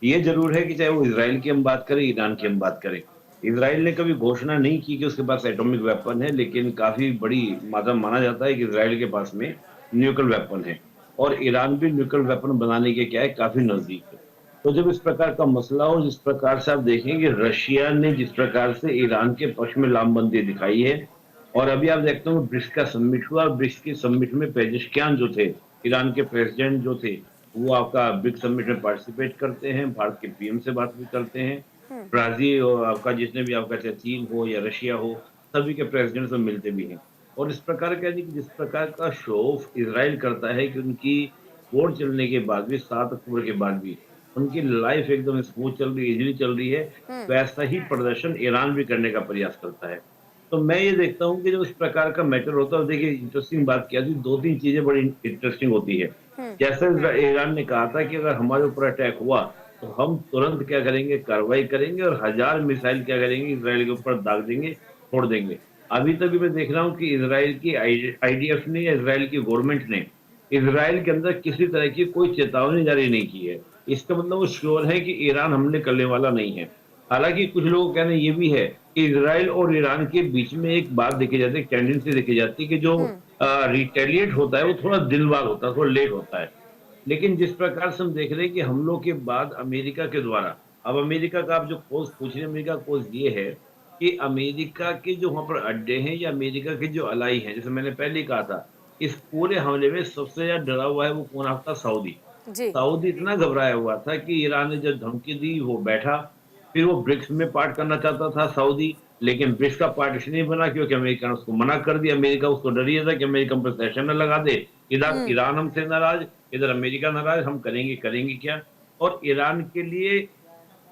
ये जरूर है कि चाहे वो इजराइल की हम बात करें, ईरान की हम बात करें, इजराइल ने कभी घोषणा नहीं की कि उसके पास एटॉमिक वेपन है, लेकिन काफी बड़ी मात्रा माना जाता है कि इजराइल के पास में न्यूक्लियर वेपन है और ईरान भी न्यूक्लियर वेपन बनाने के क्या है काफी नजदीक है। तो जब इस प्रकार का मसला हो, जिस प्रकार से आप देखें कि रशिया ने जिस प्रकार से ईरान के पक्ष में लामबंदी दिखाई है और अभी आप देखते हो ब्रिक्स का समिट हुआ, ब्रिक्स के समिट में पेजेशकियान जो थे, ईरान के प्रेसिडेंट जो थे, वो आपका ब्रिक्स समिट में पार्टिसिपेट करते हैं, भारत के पीएम से बात भी करते हैं, ब्राजील और आपका जितने भी आपका चाहे चीन हो या रशिया हो, सभी के प्रेसिडेंट से मिलते भी हैं। और इस प्रकार का कि जिस प्रकार का शो ऑफ इजराइल करता है कि उनकी वोट चलने के बाद भी 7 अक्टूबर के बाद भी उनकी लाइफ एकदम स्मूथ चल रही है, इजीली चल रही है, वैसा ही प्रदर्शन ईरान भी करने का प्रयास करता है। तो मैं ये देखता हूँ कि जब इस प्रकार का मैटर होता है, देखिए इंटरेस्टिंग बात क्या थी, 2-3 चीजें बड़ी इंटरेस्टिंग होती है। जैसे ईरान ने कहा था कि अगर हमारे ऊपर अटैक हुआ तो हम तुरंत क्या करेंगे, कार्रवाई करेंगे और 1000 मिसाइल क्या करेंगे, इजराइल के ऊपर दाग देंगे, छोड़ देंगे। अभी तक मैं देख रहा हूँ कि इजराइल की IDF ने या इजराइल की गवर्नमेंट ने इजराइल के अंदर किसी तरह की कोई चेतावनी जारी नहीं की है। इसका मतलब वो श्योर है कि ईरान हमले करने वाला नहीं है। हालांकि कुछ लोगों का कहना ये भी है कि इजराइल और ईरान के बीच में एक बात देखी जाती है, टेंडेंसी देखी जाती है कि जो रिटेलिएट होता है वो थोड़ा दिन बाद होता है, थोड़ा लेट होता है। लेकिन जिस प्रकार से हम देख रहे हैं कि हमलों के बाद अमेरिका के द्वारा, अब अमेरिका का आप जो कोस पूछ रहे हैं, अमेरिका का कोस ये है कि अमेरिका के जो वहां पर अड्डे हैं या अमेरिका के जो अलाई हैं, जैसे मैंने पहले ही कहा था, इस पूरे हमले में सबसे ज्यादा डरा हुआ है वो कौन आपका सऊदी। सऊदी इतना घबराया हुआ था कि ईरान ने जब धमकी दी वो बैठा, फिर वो ब्रिक्स में पार्ट करना चाहता था सऊदी, लेकिन ब्रिक्स का पार्ट इसलिए बना क्योंकि अमेरिका ने उसको मना कर दिया। अमेरिका उसको डर ही था कि अमेरिका पर सेशन न लगा दे, इधर ईरान हमसे नाराज, इधर अमेरिका नाराज, हम करेंगे क्या। और ईरान के लिए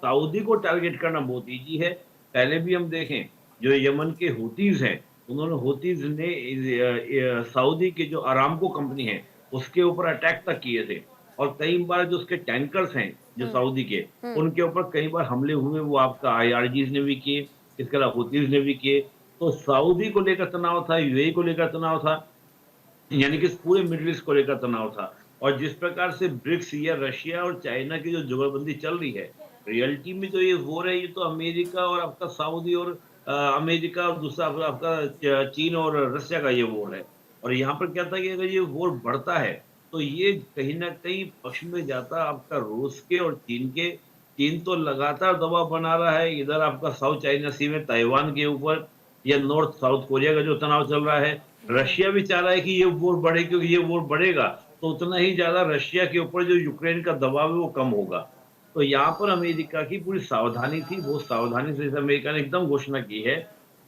सऊदी को टारगेट करना बहुत ईजी है। पहले भी हम देखें जो यमन के हुतीज हैं, उन्होंने हुतीज ने सऊदी के जो अरामको कंपनी है उसके ऊपर अटैक तक किए थे और कई बार जो उसके टैंकर्स हैं जो सऊदी के, उनके ऊपर कई बार हमले हुए, वो आपका IRGs ने भी किए, इसके अलावा हुतीज ने भी किए। तो सऊदी को लेकर तनाव था, UAE को लेकर तनाव था, यानी कि पूरे मिडिल ईस्ट को लेकर तनाव था। और जिस प्रकार से ब्रिक्स या रशिया और चाइना की जो जुगलबंदी चल रही है, रियलिटी में जो ये वॉर है, ये तो अमेरिका और आपका सऊदी और अमेरिका और दूसरा आपका चीन और रशिया का ये वॉर है। और यहाँ पर क्या था कि अगर ये वॉर बढ़ता है तो ये कहीं ना कहीं पक्ष में जाता आपका रूस के और चीन के। चीन तो लगातार दबाव बना रहा है, इधर आपका साउथ चाइना सी में ताइवान के ऊपर या नॉर्थ साउथ कोरिया का जो तनाव चल रहा है। रशिया भी चाह रहा है कि ये वॉर बढ़े, क्योंकि ये वॉर बढ़ेगा तो उतना ही ज्यादा रशिया के ऊपर जो यूक्रेन का दबाव है वो कम होगा। तो यहाँ पर अमेरिका की पूरी सावधानी थी, बहुत सावधानी से अमेरिका ने एकदम घोषणा की है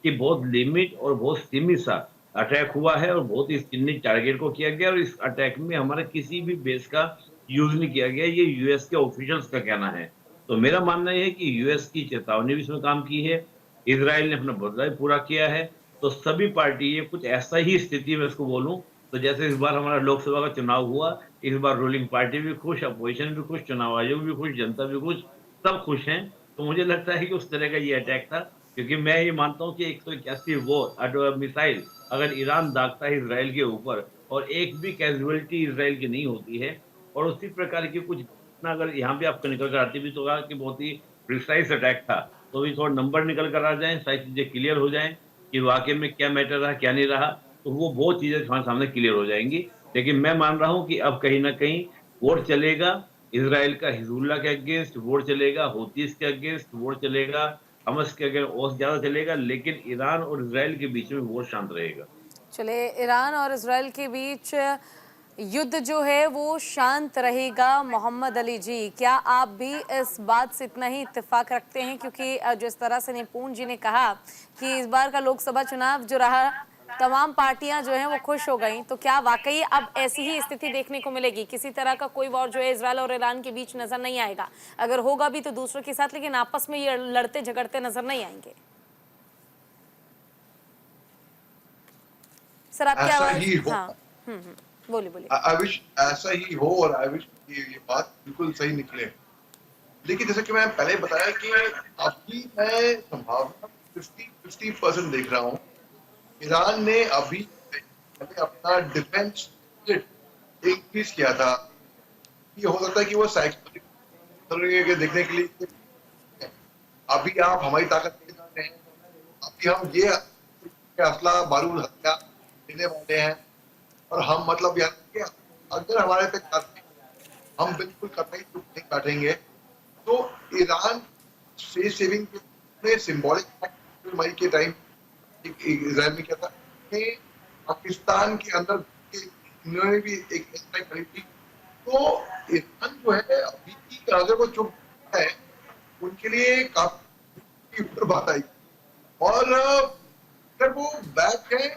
कि बहुत लिमिट और बहुत सीमित सा अटैक हुआ है और बहुत ही चिन्हित टारगेट को किया गया और इस अटैक में हमारा किसी भी बेस का यूज नहीं किया गया, ये यूएस के ऑफिशियल्स का कहना है। तो मेरा मानना है कि यूएस की चेतावनी भी इसमें काम की है, इजराइल ने अपना बदला भी पूरा किया है। तो सभी पार्टी, ये कुछ ऐसा ही स्थिति में इसको बोलूं तो जैसे इस बार हमारा लोकसभा का चुनाव हुआ, इस बार रूलिंग पार्टी भी खुश, अपोजिशन भी खुश, चुनाव आयोग भी खुश, जनता भी खुश, सब खुश हैं। तो मुझे लगता है कि उस तरह का ये अटैक था, क्योंकि मैं ये मानता हूँ कि 181 वॉर मिसाइल अगर ईरान दागता है इसराइल के ऊपर और एक भी कैजुअलिटी इसराइल की नहीं होती है और उसी प्रकार की कुछ घटना अगर यहाँ पे आपको निकल कर आती भी तो कि बहुत ही प्रिसाइज अटैक था, तो भी थोड़ा नंबर निकल कर आ जाए, सारी चीजें क्लियर हो जाएं कि वाकई में क्या मैटर रहा क्या नहीं रहा, तो वो बहुत चीजें हमारे सामने क्लियर हो जाएंगी। लेकिन मैं मान रहा हूँ कि अब कहीं ना कहीं वोट चलेगा इसराइल का हिजबुल्लाह के अगेंस्ट वोट चलेगा, हूतीस के अगेंस्ट वोट चलेगा, हमास के अगेंस्ट और ज्यादा चलेगा, लेकिन ईरान और इसराइल के बीच में वोट शांत रहेगा। चले, ईरान और इजराइल के बीच युद्ध जो है वो शांत रहेगा। मोहम्मद अली जी, क्या आप भी इस बात से इतना ही इत्तेफाक रखते हैं? क्योंकि जिस तरह से निपुण जी ने कहा कि इस बार का लोकसभा चुनाव जो रहा, तमाम पार्टियां जो हैं वो खुश हो गई, तो क्या वाकई अब ऐसी ही स्थिति देखने को मिलेगी? किसी तरह का कोई वॉर जो है इजराइल और ईरान के बीच नजर नहीं आएगा, अगर होगा भी तो दूसरों के साथ, लेकिन आपस में ये लड़ते झगड़ते नजर नहीं आएंगे। सर आपकी ऐसा आवाज, ही हो। हाँ, बोलिए बोलिए। आई विश ऐसा ही हो, और आई विश ये बात बिल्कुल सही निकले। लेकिन जैसे कि मैं पहले बताया कि अभी मैं संभावना 50% देख रहा हूँ। ईरान ने अभी अपना डिफेंस इंक्रीज किया था। ये हो सकता है कि वो साइकोलॉजिकल देखने के लिए अभी आप हमारी ताकत देते हैं, अभी हम ये असला बारूद हथियार देने वाले हैं, और हम मतलब यार अगर हमारे पे हम बिल्कुल कतई चुप नहीं बैठेंगे। तो ईरान फेस सेविंग के सिंबॉलिक मई के टाइम इजराइल में क्या था कि पाकिस्तान के अंदर इन्होंने भी एक स्ट्राइक करी थी। तो ईरान जो है अभी की अगर वो चुप है, उनके लिए काफी ऊपर बात आई। और अगर वो बैक है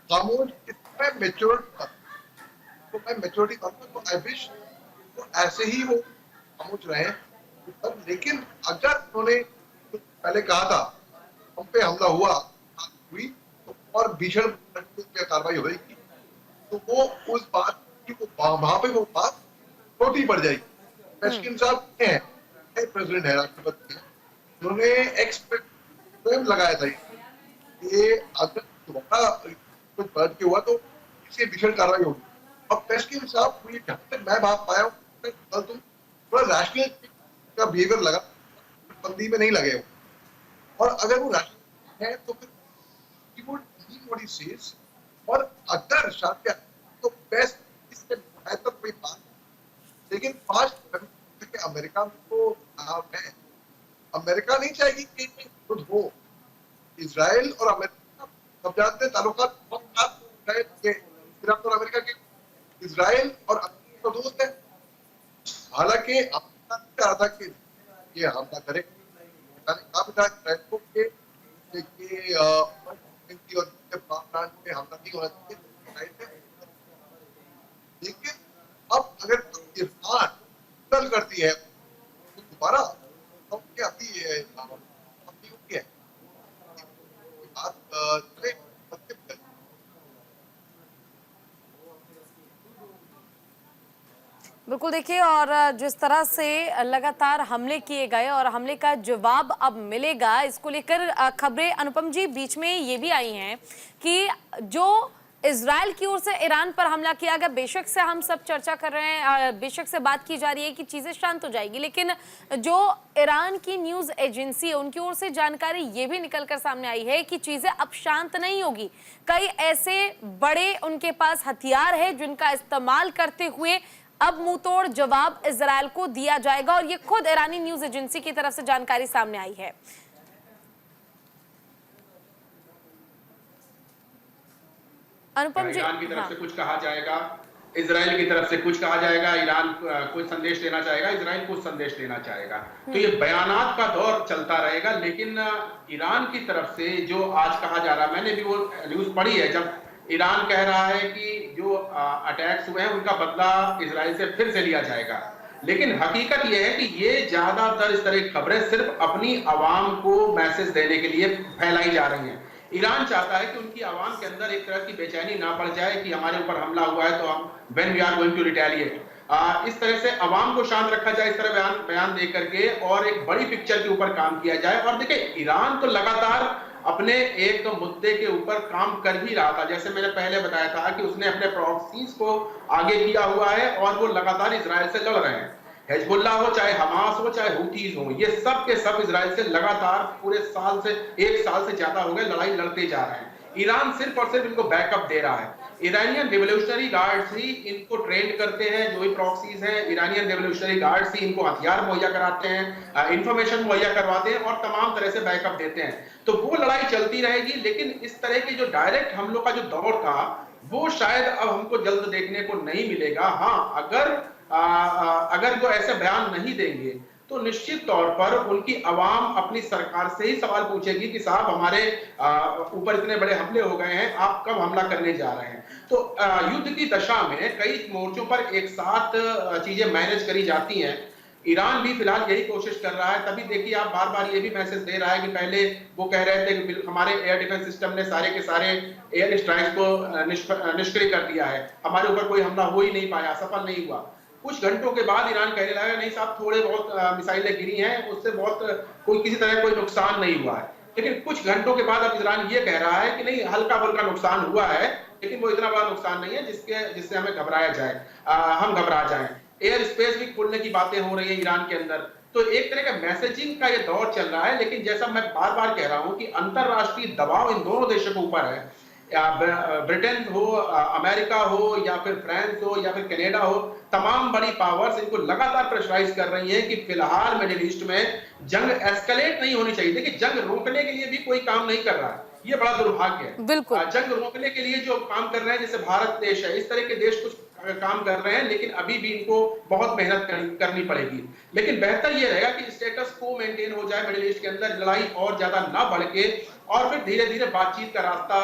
खामोश, मैं मेच्योरिटी करूंगा, तो आई विश तो ऐसे ही वो खामोश रहे। लेकिन अगर उन्होंने पहले कहा था हम पे हमला हुई तो और भीषण कार्रवाई होगी, तो वो उस बात की वहां पे वो बात छोटी पड़ जाएगी। पेस्किन साहब हैं, प्रेसिडेंट है, राष्ट्रपति हैं, उन्होंने एक्सपेक्ट लगाया था ये अगर दोबारा कुछ बढ़ के हुआ तो इससे भीषण कार्रवाई होगी। अब पेस्किन साहब मुझे जहां तक मैं बात पाया हूँ, कल तुम थोड़ा रैशनल का बिहेवियर लगा, बंदी में नहीं लगे हो। और अगर वो रैशनल है तो फिर he would mean what he says, और अगर शायद तो बेस्ट इससे बेहतर कोई बात। लेकिन 5 अमेरिका में तो है, अमेरिका नहीं चाहेगी कि खुद हो। इजराइल और अमेरिका सब जानते हैं ताल्लुकात बहुत इराक और अमेरिका के। इजराइल और अमेरिका तो दोस्त है। हालांकि अमेरिका चाह रहा था कि ये हमला करे, कहा भी था इजराइल को कि हमला नहीं होना चाहिए। लेकिन अब अगर ईरान कल करती है तो दोबारा तो क्या अभी है बिल्कुल, देखिए, और जिस तरह से लगातार हमले किए गए और हमले का जवाब अब मिलेगा, इसको लेकर खबरें अनुपम जी बीच में ये भी आई हैं कि जो इजराइल की ओर से ईरान पर हमला किया गया, बेशक से हम सब चर्चा कर रहे हैं, बेशक से बात की जा रही है कि चीज़ें शांत हो जाएगी, लेकिन जो ईरान की न्यूज़ एजेंसी है उनकी ओर से जानकारी ये भी निकलकर सामने आई है कि चीज़ें अब शांत नहीं होगी। कई ऐसे बड़े उनके पास हथियार है जिनका इस्तेमाल करते हुए अब मुंहतोड़ जवाब इजराइल को दिया जाएगा, और ये खुद ईरानी न्यूज़ एजेंसी की तरफ से जानकारी सामने आई है। अनुपम जी, ईरान की तरफ से कुछ कहा जाएगा, इजराइल की तरफ से कुछ कहा जाएगा, ईरान कुछ संदेश देना चाहेगा, इजराइल कुछ संदेश देना चाहेगा। तो ये बयानात का दौर चलता रहेगा। लेकिन ईरान की तरफ से जो आज कहा जा रहा, मैंने भी वो न्यूज पढ़ी है, जब ईरान कह रहा है कि जो अटैक्स हुए हैं उनका बदला इजराइल से फिर से लिया जाएगा। लेकिन हकीकत यह है कि ये ज्यादातर इस तरह की खबरें सिर्फ अपनी आवाम को मैसेज देने के लिए फैलाई जा रही हैं। ईरान चाहता है कि उनकी आवाम के अंदर एक तरह की बेचैनी ना पड़ जाए कि हमारे ऊपर हमला हुआ है तो हम when we are going to retaliate, इस तरह से आवाम को शांत रखा जाए, इस तरह बयान दे करके और एक बड़ी पिक्चर के ऊपर काम किया जाए। और देखिए, ईरान तो लगातार अपने एक मुद्दे के ऊपर काम कर ही रहा था। जैसे मैंने पहले बताया था कि उसने अपने प्रॉक्सीज को आगे किया हुआ है और वो लगातार इजराइल से लड़ रहे हैं। हिजबुल्लाह हो, चाहे हमास हो, चाहे हुतीज हो, ये सब के सब इजराइल से लगातार पूरे साल से 1 साल से ज्यादा हो गए लड़ाई लड़ते जा रहे हैं। ईरान सिर्फ और सिर्फ इनको बैकअप दे रहा है। ईरानियन रिवोल्यूशनरी गार्ड्स ही इनको ट्रेन करते हैं, जो भी प्रॉक्सीज हैं ईरानियन रिवोल्यूशनरी गार्ड्स ही इनको हथियार मुहैया कराते हैं, इंफॉर्मेशन मुहैया करवाते हैं और तमाम तरह से बैकअप देते हैं। तो वो लड़ाई चलती रहेगी, लेकिन इस तरह के जो डायरेक्ट हमलों का जो दौर था वो शायद अब हमको जल्द देखने को नहीं मिलेगा। हाँ, अगर वो ऐसे बयान नहीं देंगे तो निश्चित तौर पर उनकी आवाम अपनी सरकार से ही सवाल पूछेगी कि साहब हमारे ऊपर इतने बड़े हमले हो गए हैं, आप कब हमला करने जा रहे हैं। तो युद्ध की दशा में कई मोर्चों पर एक साथ चीजें मैनेज करी जाती हैं। ईरान भी फिलहाल यही कोशिश कर रहा है। तभी देखिए आप बार बार ये भी मैसेज दे रहा है कि पहले वो कह रहे थे कि हमारे एयर डिफेंस सिस्टम ने सारे के सारे एयर स्ट्राइक्स को निष्क्रिय कर दिया है, हमारे ऊपर कोई हमला हो ही नहीं पाया, सफल नहीं हुआ। कुछ घंटों के बाद ईरान कहने लगा नहीं साहब थोड़े बहुत मिसाइलें गिरी हैं, उससे बहुत कोई किसी तरह कोई नुकसान नहीं हुआ है। लेकिन कुछ घंटों के बाद अब ईरान ये कह रहा है कि नहीं हल्का फुल्का नुकसान हुआ है, लेकिन वो इतना बड़ा नुकसान नहीं है जिससे हमें घबराया जाए, हम घबरा जाएं। एयर स्पेस भी खोलने की बातें हो रही है ईरान के अंदर। तो एक तरह का मैसेजिंग का ये दौर चल रहा है। लेकिन जैसा मैं बार बार कह रहा हूं कि अंतरराष्ट्रीय दबाव इन दोनों देशों के ऊपर है, ब्रिटेन हो, अमेरिका हो या फिर फ्रांस हो या फिर कनाडा हो, तमाम बड़ी पावर्स इनको लगातार प्रेशराइज कर रही है कि फिलहाल मिडिल ईस्ट में जंग एस्केलेट नहीं होनी चाहिए। देखिए जंग रोकने के लिए भी कोई काम नहीं कर रहा है, ये बड़ा दुर्भाग्य है। बिल्कुल जंग रोकने के लिए जो काम कर रहे हैं, जैसे भारत देश है, इस तरह के देश कुछ काम कर रहे हैं, लेकिन अभी भी इनको बहुत मेहनत करनी पड़ेगी। लेकिन बेहतर ये रहेगा कि स्टेटस को मेंटेन हो जाए मिडिल ईस्ट के अंदर, लड़ाई और ज्यादा ना बढ़ के, और फिर धीरे धीरे बातचीत का रास्ता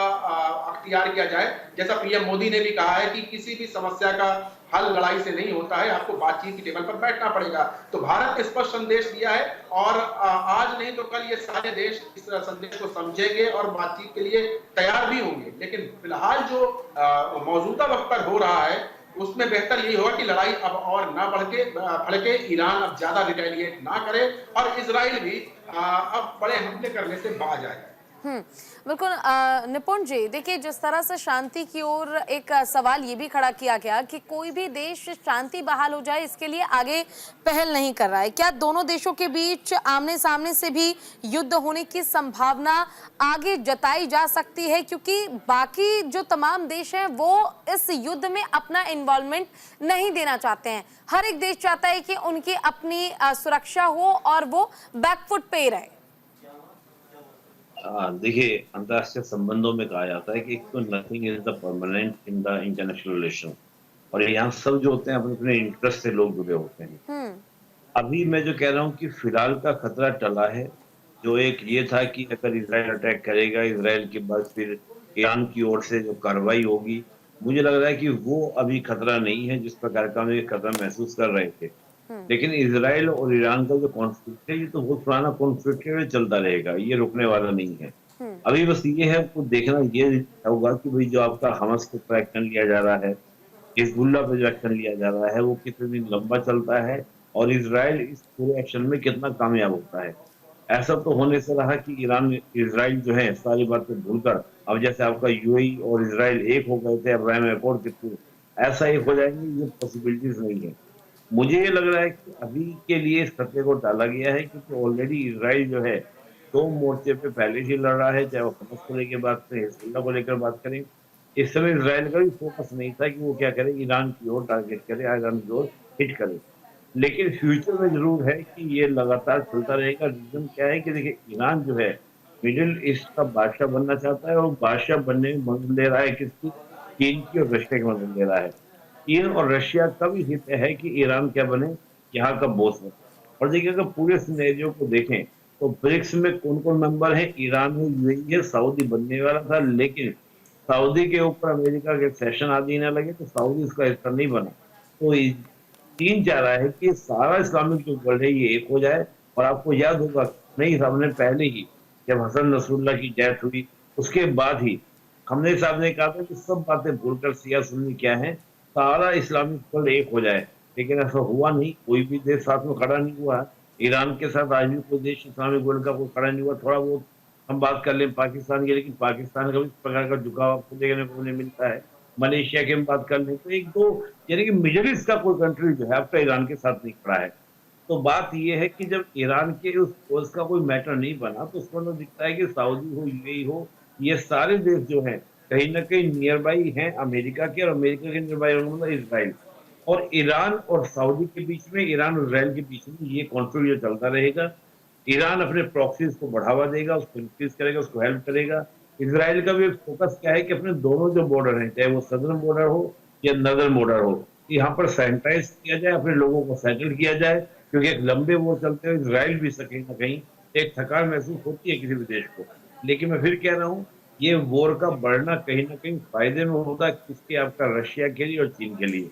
अख्तियार किया जाए। जैसा पीएम मोदी ने भी कहा है कि किसी भी समस्या का हल लड़ाई से नहीं होता है, आपको बातचीत की टेबल पर बैठना पड़ेगा। तो भारत ने स्पष्ट संदेश दिया है और आज नहीं तो कल ये सारे देश इस संदेश को समझेंगे और बातचीत के लिए तैयार भी होंगे। लेकिन फिलहाल जो मौजूदा वक्त पर हो रहा है उसमें बेहतर यही होगा कि लड़ाई अब और ना भड़के, ईरान अब ज्यादा रिटेलिएट ना करे और इजराइल भी अब बड़े हमले करने से बाज आए। बिल्कुल निपुण जी, देखिए जिस तरह से शांति की ओर एक सवाल ये भी खड़ा किया गया कि कोई भी देश शांति बहाल हो जाए इसके लिए आगे पहल नहीं कर रहा है, क्या दोनों देशों के बीच आमने सामने से भी युद्ध होने की संभावना आगे जताई जा सकती है? क्योंकि बाकी जो तमाम देश हैं वो इस युद्ध में अपना इन्वॉल्वमेंट नहीं देना चाहते हैं। हर एक देश चाहता है कि उनकी अपनी सुरक्षा हो और वो बैकफुट पे रहे। देखिए अंतर्राष्ट्रीय संबंधों में कहा जाता है कि तो nothing is the permanent in the international relation, और यहाँ सब जो होते हैं अपने अपने इंटरेस्ट से लोग जुड़े होते हैं। अभी मैं जो कह रहा हूँ कि फिलहाल का खतरा टला है। जो एक ये था कि अगर इजराइल अटैक करेगा, इजराइल के बाद फिर ईरान की ओर से जो कार्रवाई होगी, मुझे लग रहा है कि वो अभी खतरा नहीं है जिस प्रकार का हम ये खतरा महसूस कर रहे थे। लेकिन इजराइल और ईरान का जो कॉन्फ्लिक्ट है ये तो बहुत पुराना कॉन्फ्लिक्ट है, चलता रहेगा, ये रुकने वाला नहीं है। अभी बस ये है आपको देखना ये होगा कि भाई जो आपका हमास के ऊपर एक्शन लिया जा रहा है, हिजबुल्लाह पे जो एक्शन लिया जा रहा है, वो कितने दिन लंबा चलता है और इजराइल इस पूरे एक्शन में कितना कामयाब होता है। ऐसा तो होने से रहा कि ईरान इजराइल जो है सारी बातें भूलकर अब जैसे आपका यूएई और इजराइल एक हो गए थे अब्राहम अकॉर्ड के थ्रू, ऐसा एक हो जाएंगे, ये पॉसिबिलिटीज नहीं है। मुझे ये लग रहा है कि अभी के लिए इस खतरे को टाला गया है क्योंकि ऑलरेडी इजराइल जो है दो मोर्चे पे पहले ही लड़ रहा है, चाहे वो हमास को लेकर बात करें, हिजबुल्लाह को लेकर बात करें। इस समय इजराइल का भी फोकस नहीं था कि वो क्या करे, ईरान की ओर टारगेट करे, ईरान की ओर हिट करे। लेकिन फ्यूचर में जरूर है कि ये लगातार चलता रहेगा। रीजन क्या है कि देखिए ईरान जो है मिडिल ईस्ट का बादशाह बनना चाहता है और बादशाह बनने में मदद ले रहा है किसकी, चीन की और रशिया की मदद ले रहा है। चीन और रशिया का भी हित है कि ईरान क्या बने, यहाँ का बॉस बने। और देखिए अगर पूरे सिनेरियो को देखें तो ब्रिक्स में कौन कौन मेंबर है, ईरान है, यूएई है, सऊदी बनने वाला था, लेकिन सऊदी के ऊपर अमेरिका के सेशन आदि न लगे तो सऊदी इसका हिस्सा नहीं बना। तो चीन चाह रहा है कि सारा इस्लामिक जो वर्ल्ड है ये एक हो जाए। और आपको याद होगा नहीं साहब ने पहले ही जब हसन नसरुल्लाह की डेथ हुई उसके बाद ही हमने साहब ने कहा था कि सब बातें भूलकर शिया सुन्नी क्या है, सारा इस्लामिक वर्ल्ड एक हो जाए। लेकिन ऐसा हुआ नहीं, कोई भी देश साथ में खड़ा नहीं हुआ। ईरान के साथ आज भी कोई देश इस्लामिक वर्ल्ड का कोई खड़ा नहीं हुआ। थोड़ा बहुत हम बात कर लें पाकिस्तान की, लेकिन पाकिस्तान का भी इस प्रकार का झुकाव आपको देखने को नहीं मिलता है। मलेशिया की हम बात कर लें तो एक दो यानी कि मिडिल ईस्ट का कोई कंट्री जो है आपका ईरान के साथ नहीं खड़ा है। तो बात ये है कि जब ईरान के उसका कोई मैटर नहीं बना तो उसमें तो दिखता है कि सऊदी हो, यूएई हो, ये सारे देश जो हैं कहीं ना कहीं नियर बाई हैं अमेरिका के, और अमेरिका के नियर बाई होंगे इसराइल। और ईरान और सऊदी के बीच में, ईरान और इसराइल के बीच में ये कॉन्फ्लिक्ट जो चलता रहेगा। ईरान अपने प्रॉक्सीज को बढ़ावा देगा, उसको इंक्रीज करेगा, उसको हेल्प करेगा। इसराइल का भी फोकस क्या है कि अपने दोनों जो बॉर्डर हैं, चाहे वो सदर्न बॉर्डर हो या नदर्न बॉर्डर हो, यहाँ पर सैनिटाइज किया जाए, अपने लोगों को सेटल किया जाए। क्योंकि एक लंबे वॉर चलते हुए इसराइल भी कहीं ना कहीं एक थकान महसूस होती है किसी भी देश को। लेकिन मैं फिर कह रहा हूँ, ये वॉर का बढ़ना कहीं ना कहीं फायदे में होता है किसके, आपका रशिया के लिए और चीन के लिए।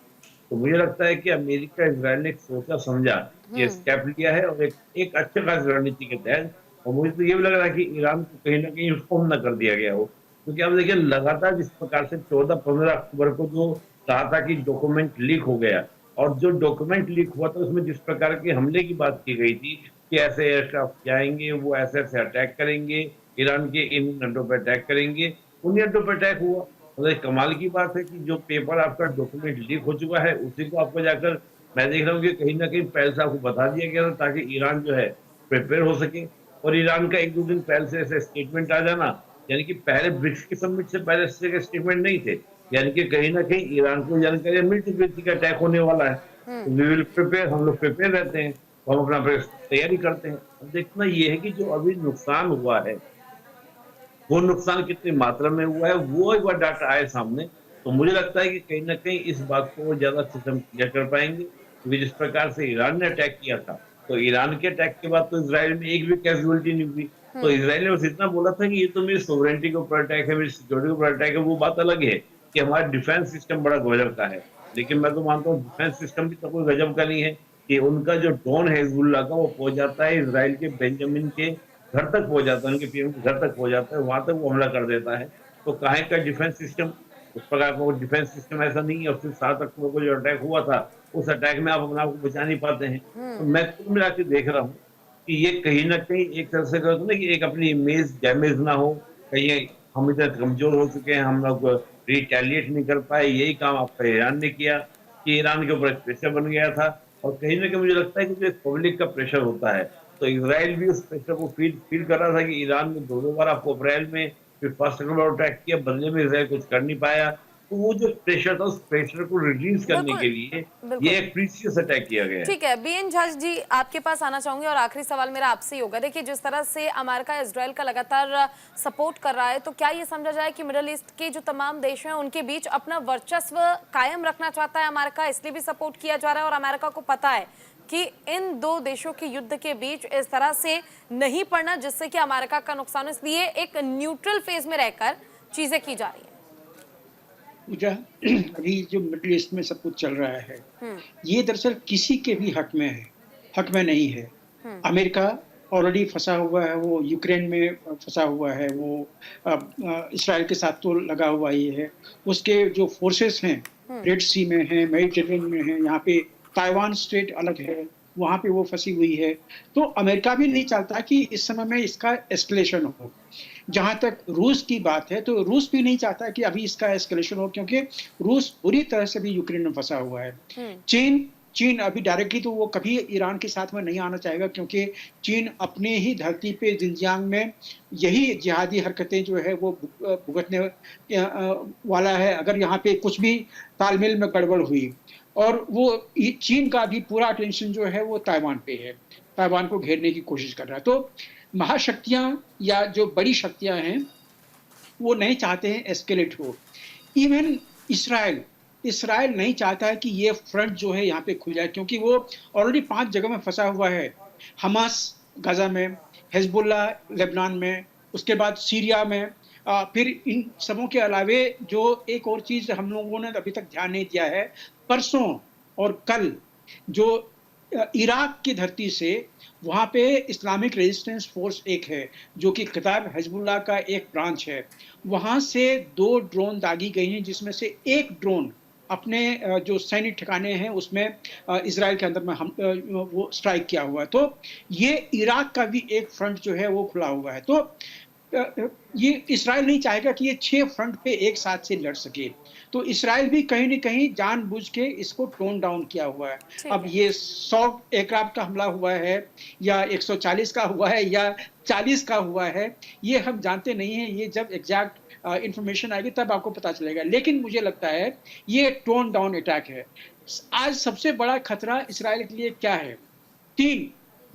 तो मुझे लगता है कि अमेरिका इसराइल ने एक सोचा समझा ये स्टेप लिया है, और एक अच्छे खास रणनीति के तहत। और मुझे तो ये भी लग रहा है कि ईरान को कहीं ना कहीं इन्फॉर्म न कर दिया गया हो, क्योंकि आप देखिए लगातार जिस प्रकार से 14-15 अक्टूबर को जो कहा था कि डॉक्यूमेंट लीक हो गया, और जो डॉक्यूमेंट लीक हुआ था उसमें जिस प्रकार के हमले की बात की गई थी कि ऐसे एयरक्राफ्ट जाएंगे, वो ऐसे ऐसे अटैक करेंगे, ईरान के इन अड्डों पर अटैक करेंगे, उन्हीं अड्डों पर अटैक हुआ। मतलब कमाल की बात है कि जो पेपर आपका डॉक्यूमेंट लीक हो चुका है उसी को आपको जाकर, मैं देख रहा हूँ कि कहीं ना कहीं पहले से आपको बता दिया गया था ताकि ईरान जो है प्रिपेयर हो सके। और ईरान का 1-2 दिन पहले से ऐसे स्टेटमेंट आ जाना, यानी कि पहले ब्रिक्स की समिट से पहले से स्टेटमेंट नहीं थे, यानी कि कहीं ना कहीं ईरान को जानकारी मिल चुकी थी कि अटैक होने वाला है। वी विल प्रिपेयर, हम लोग प्रिपेयर रहते हैं, हम अपना तैयारी करते हैं। अब देखना ये है कि जो अभी नुकसान हुआ है वो नुकसान कितनी मात्रा में हुआ है, वो एक बार डाटा आए सामने, तो मुझे लगता है कि कहीं ना कहीं इस बात को वो ज्यादा अच्छे से क्लियर कर पाएंगे। क्योंकि जिस प्रकार से ईरान ने अटैक किया था, तो ईरान के अटैक के बाद तो इसराइल में एक भी कैजुअलिटी नहीं हुई। तो इसराइल ने बस इतना बोला था कि ये तो मेरी सोवरेनिटी के ऊपर अटैक है, मेरी सिक्योरिटी के ऊपर अटैक है। वो बात अलग है कि हमारा डिफेंस सिस्टम बड़ा गजब का है, लेकिन मैं तो मानता हूँ डिफेंस सिस्टम भी तो कोई गजब का नहीं है कि उनका जो ड्रोन है हिजबुल्लाह का, वो पहुंच जाता है इसराइल के बेंजामिन के घर तक पहुंच जाता है, उनके पीएम के घर तक पहुंच जाता है, वहां तक वो हमला कर देता है। तो काहे का डिफेंस सिस्टम, उस प्रकार का डिफेंस सिस्टम ऐसा नहीं है। और फिर 7 अक्टूबर को जो अटैक हुआ था, उस अटैक में आप अपने आप को बचा नहीं पाते हैं। तो मैं कुल मिला के देख रहा हूँ कि ये कहीं ना कहीं एक तरह से कहते ना कि एक अपनी इमेज डैमेज ना हो, कहीं हम इतना कमजोर हो चुके हैं, हम लोग रिटेलिएट नहीं कर पाए। यही काम आपका ईरान ने किया कि ईरान के ऊपर प्रेशर बन गया था। और कहीं ना कहीं मुझे लगता है कि जो पब्लिक का प्रेशर होता है, तो इसराइल भी उस प्रेशर को फील कर रहा था कि ईरान ने 2 बार आपको अप्रैल में, फिर 1 अक्टूबर अटैक किया, बदले में इसराइल कुछ कर नहीं पाया। तो वो जो प्रेशर था, उस प्रेशर को रिलीज करने के लिए ये एक प्रीसियस अटैक किया गया है। ठीक है, बीएन झा जी आपके पास आना चाहूंगी, और आखिरी सवाल मेरा आपसे ही होगा। देखिए, जिस तरह से अमेरिका इसराइल का लगातार सपोर्ट कर रहा है, तो क्या ये समझा जाए कि मिडिल ईस्ट के जो तमाम देश हैं उनके बीच अपना वर्चस्व कायम रखना चाहता है अमेरिका, इसलिए भी सपोर्ट किया जा रहा है, और अमेरिका को पता है कि इन 2 देशों के युद्ध के बीच इस तरह से नहीं पड़ना जिससे कि अमेरिका का नुकसान, इसलिए एक न्यूट्रल फेज में रहकर चीजें की जा रही है। पूजा, अभी जो मिडिल ईस्ट में सब कुछ चल रहा है, ये दरअसल किसी के भी हक में है, हक में नहीं है। अमेरिका ऑलरेडी फंसा हुआ है, वो यूक्रेन में फंसा हुआ है, वो इसराइल के साथ तो लगा हुआ ही है। उसके जो फोर्सेस हैं रेड सी में हैं, मेडिटेरेनियन में हैं, यहाँ पे ताइवान स्टेट अलग है, वहाँ पे वो फंसी हुई है। तो अमेरिका भी नहीं चाहता कि इस समय में इसका एस्केलेशन हो। जहाँ तक रूस की बात है, तो रूस भी नहीं चाहता कि अभी इसका एस्केलेशन हो, क्योंकि रूस बुरी तरह से भी यूक्रेन में फंसा हुआ है। चीन अभी डायरेक्टली तो वो कभी ईरान के साथ में नहीं आना चाहेगा, क्योंकि चीन अपने ही धरती पे जिंजियांग में यही जिहादी हरकतें जो है वो भुगतने वाला है अगर यहाँ पे कुछ भी तालमेल में गड़बड़ हुई। और वो चीन का भी पूरा अटेंशन जो है वो ताइवान पे है, ताइवान को घेरने की कोशिश कर रहा है। तो महाशक्तियां या जो बड़ी शक्तियां हैं वो नहीं चाहते हैं एस्केलेट हो। इवन इसराइल नहीं चाहता है कि ये फ्रंट जो है यहाँ पे खुल जाए, क्योंकि वो ऑलरेडी 5 जगह में फंसा हुआ है। हमास गाजा में, हिजबुल्लाह लेबनान में, उसके बाद सीरिया में, फिर इन सबों के अलावे जो एक और चीज़ हम लोगों ने अभी तक ध्यान नहीं दिया है, परसों और कल जो इराक की धरती से वहाँ पे इस्लामिक रेजिस्टेंस फोर्स एक है जो कि कताब हिजबुल्लाह का एक ब्रांच है, वहाँ से 2 ड्रोन दागी गई हैं, जिसमें से एक ड्रोन अपने जो सैनिक ठिकाने हैं उसमें इजराइल के अंदर में हम वो स्ट्राइक किया हुआ है। तो ये इराक का भी एक फ्रंट जो है वो खुला हुआ है। तो ये इजराइल नहीं चाहेगा कि ये 6 फ्रंट पे एक साथ से लड़ सके, तो इजराइल भी कहीं न कहीं जानबूझ के इसको टोन डाउन किया हुआ है। अब ये 100 एयरक्राफ्ट का हमला हुआ है या 140 का हुआ है या 40 का हुआ है, ये हम जानते नहीं हैं। ये जब एग्जैक्ट इंफॉर्मेशन आएगी तब आपको पता चलेगा। लेकिन मुझे लगता है ये टोन डाउन अटैक है। आज सबसे बड़ा खतरा इसराइल के लिए क्या है? 3,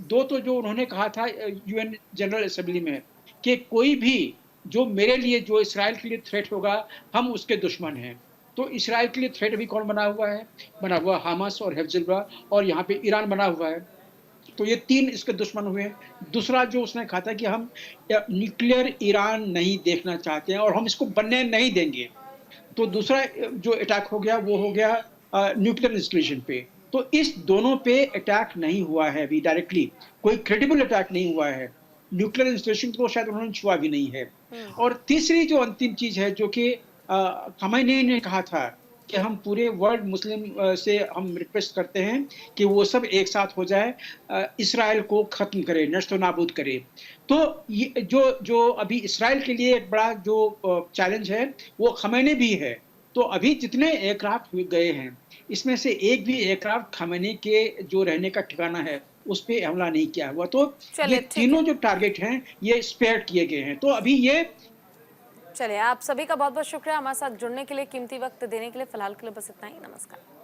2 तो जो उन्होंने कहा था यूएन जनरल असेंबली में कि कोई भी जो मेरे लिए, जो इसराइल के लिए थ्रेट होगा, हम उसके दुश्मन हैं। तो इसराइल के लिए थ्रेट अभी कौन बना हुआ है? बना हुआ हमास और हिजबुल्लाह, और यहाँ पे ईरान बना हुआ है। तो ये 3 इसके दुश्मन हुए। दूसरा जो उसने कहा था कि हम न्यूक्लियर ईरान नहीं देखना चाहते हैं और हम इसको बनने नहीं देंगे। तो दूसरा जो अटैक हो गया वो हो गया न्यूक्लियर इंस्टॉलेशन पे। तो इस दोनों पे अटैक नहीं हुआ है अभी डायरेक्टली, कोई क्रेडिबल अटैक नहीं हुआ है। न्यूक्लियर इंस्टॉलेशन को शायद उन्होंने छुआ भी नहीं है। और तीसरी जो अंतिम चीज है जो कि खमैनी ने कहा था कि हम पूरे वर्ल्ड मुस्लिम से हम रिक्वेस्ट करते हैं कि वो सब एक साथ हो जाए, इसराइल को खत्म करे, नष्ट नाबूद करे। तो ये जो अभी इसराइल के लिए एक बड़ा जो चैलेंज है वो खमैनी भी है। तो अभी जितने एयरक्राफ्ट गए हैं इसमें से एक भी एयरक्राफ्ट खमैनी के जो रहने का ठिकाना है उस पर हमला नहीं किया हुआ। तो ये तीनों जो टारगेट हैं ये स्पेयर किए गए हैं। तो अभी ये चलिए, आप सभी का बहुत बहुत शुक्रिया हमारे साथ जुड़ने के लिए, कीमती वक्त देने के लिए। फिलहाल के लिए बस इतना ही। नमस्कार।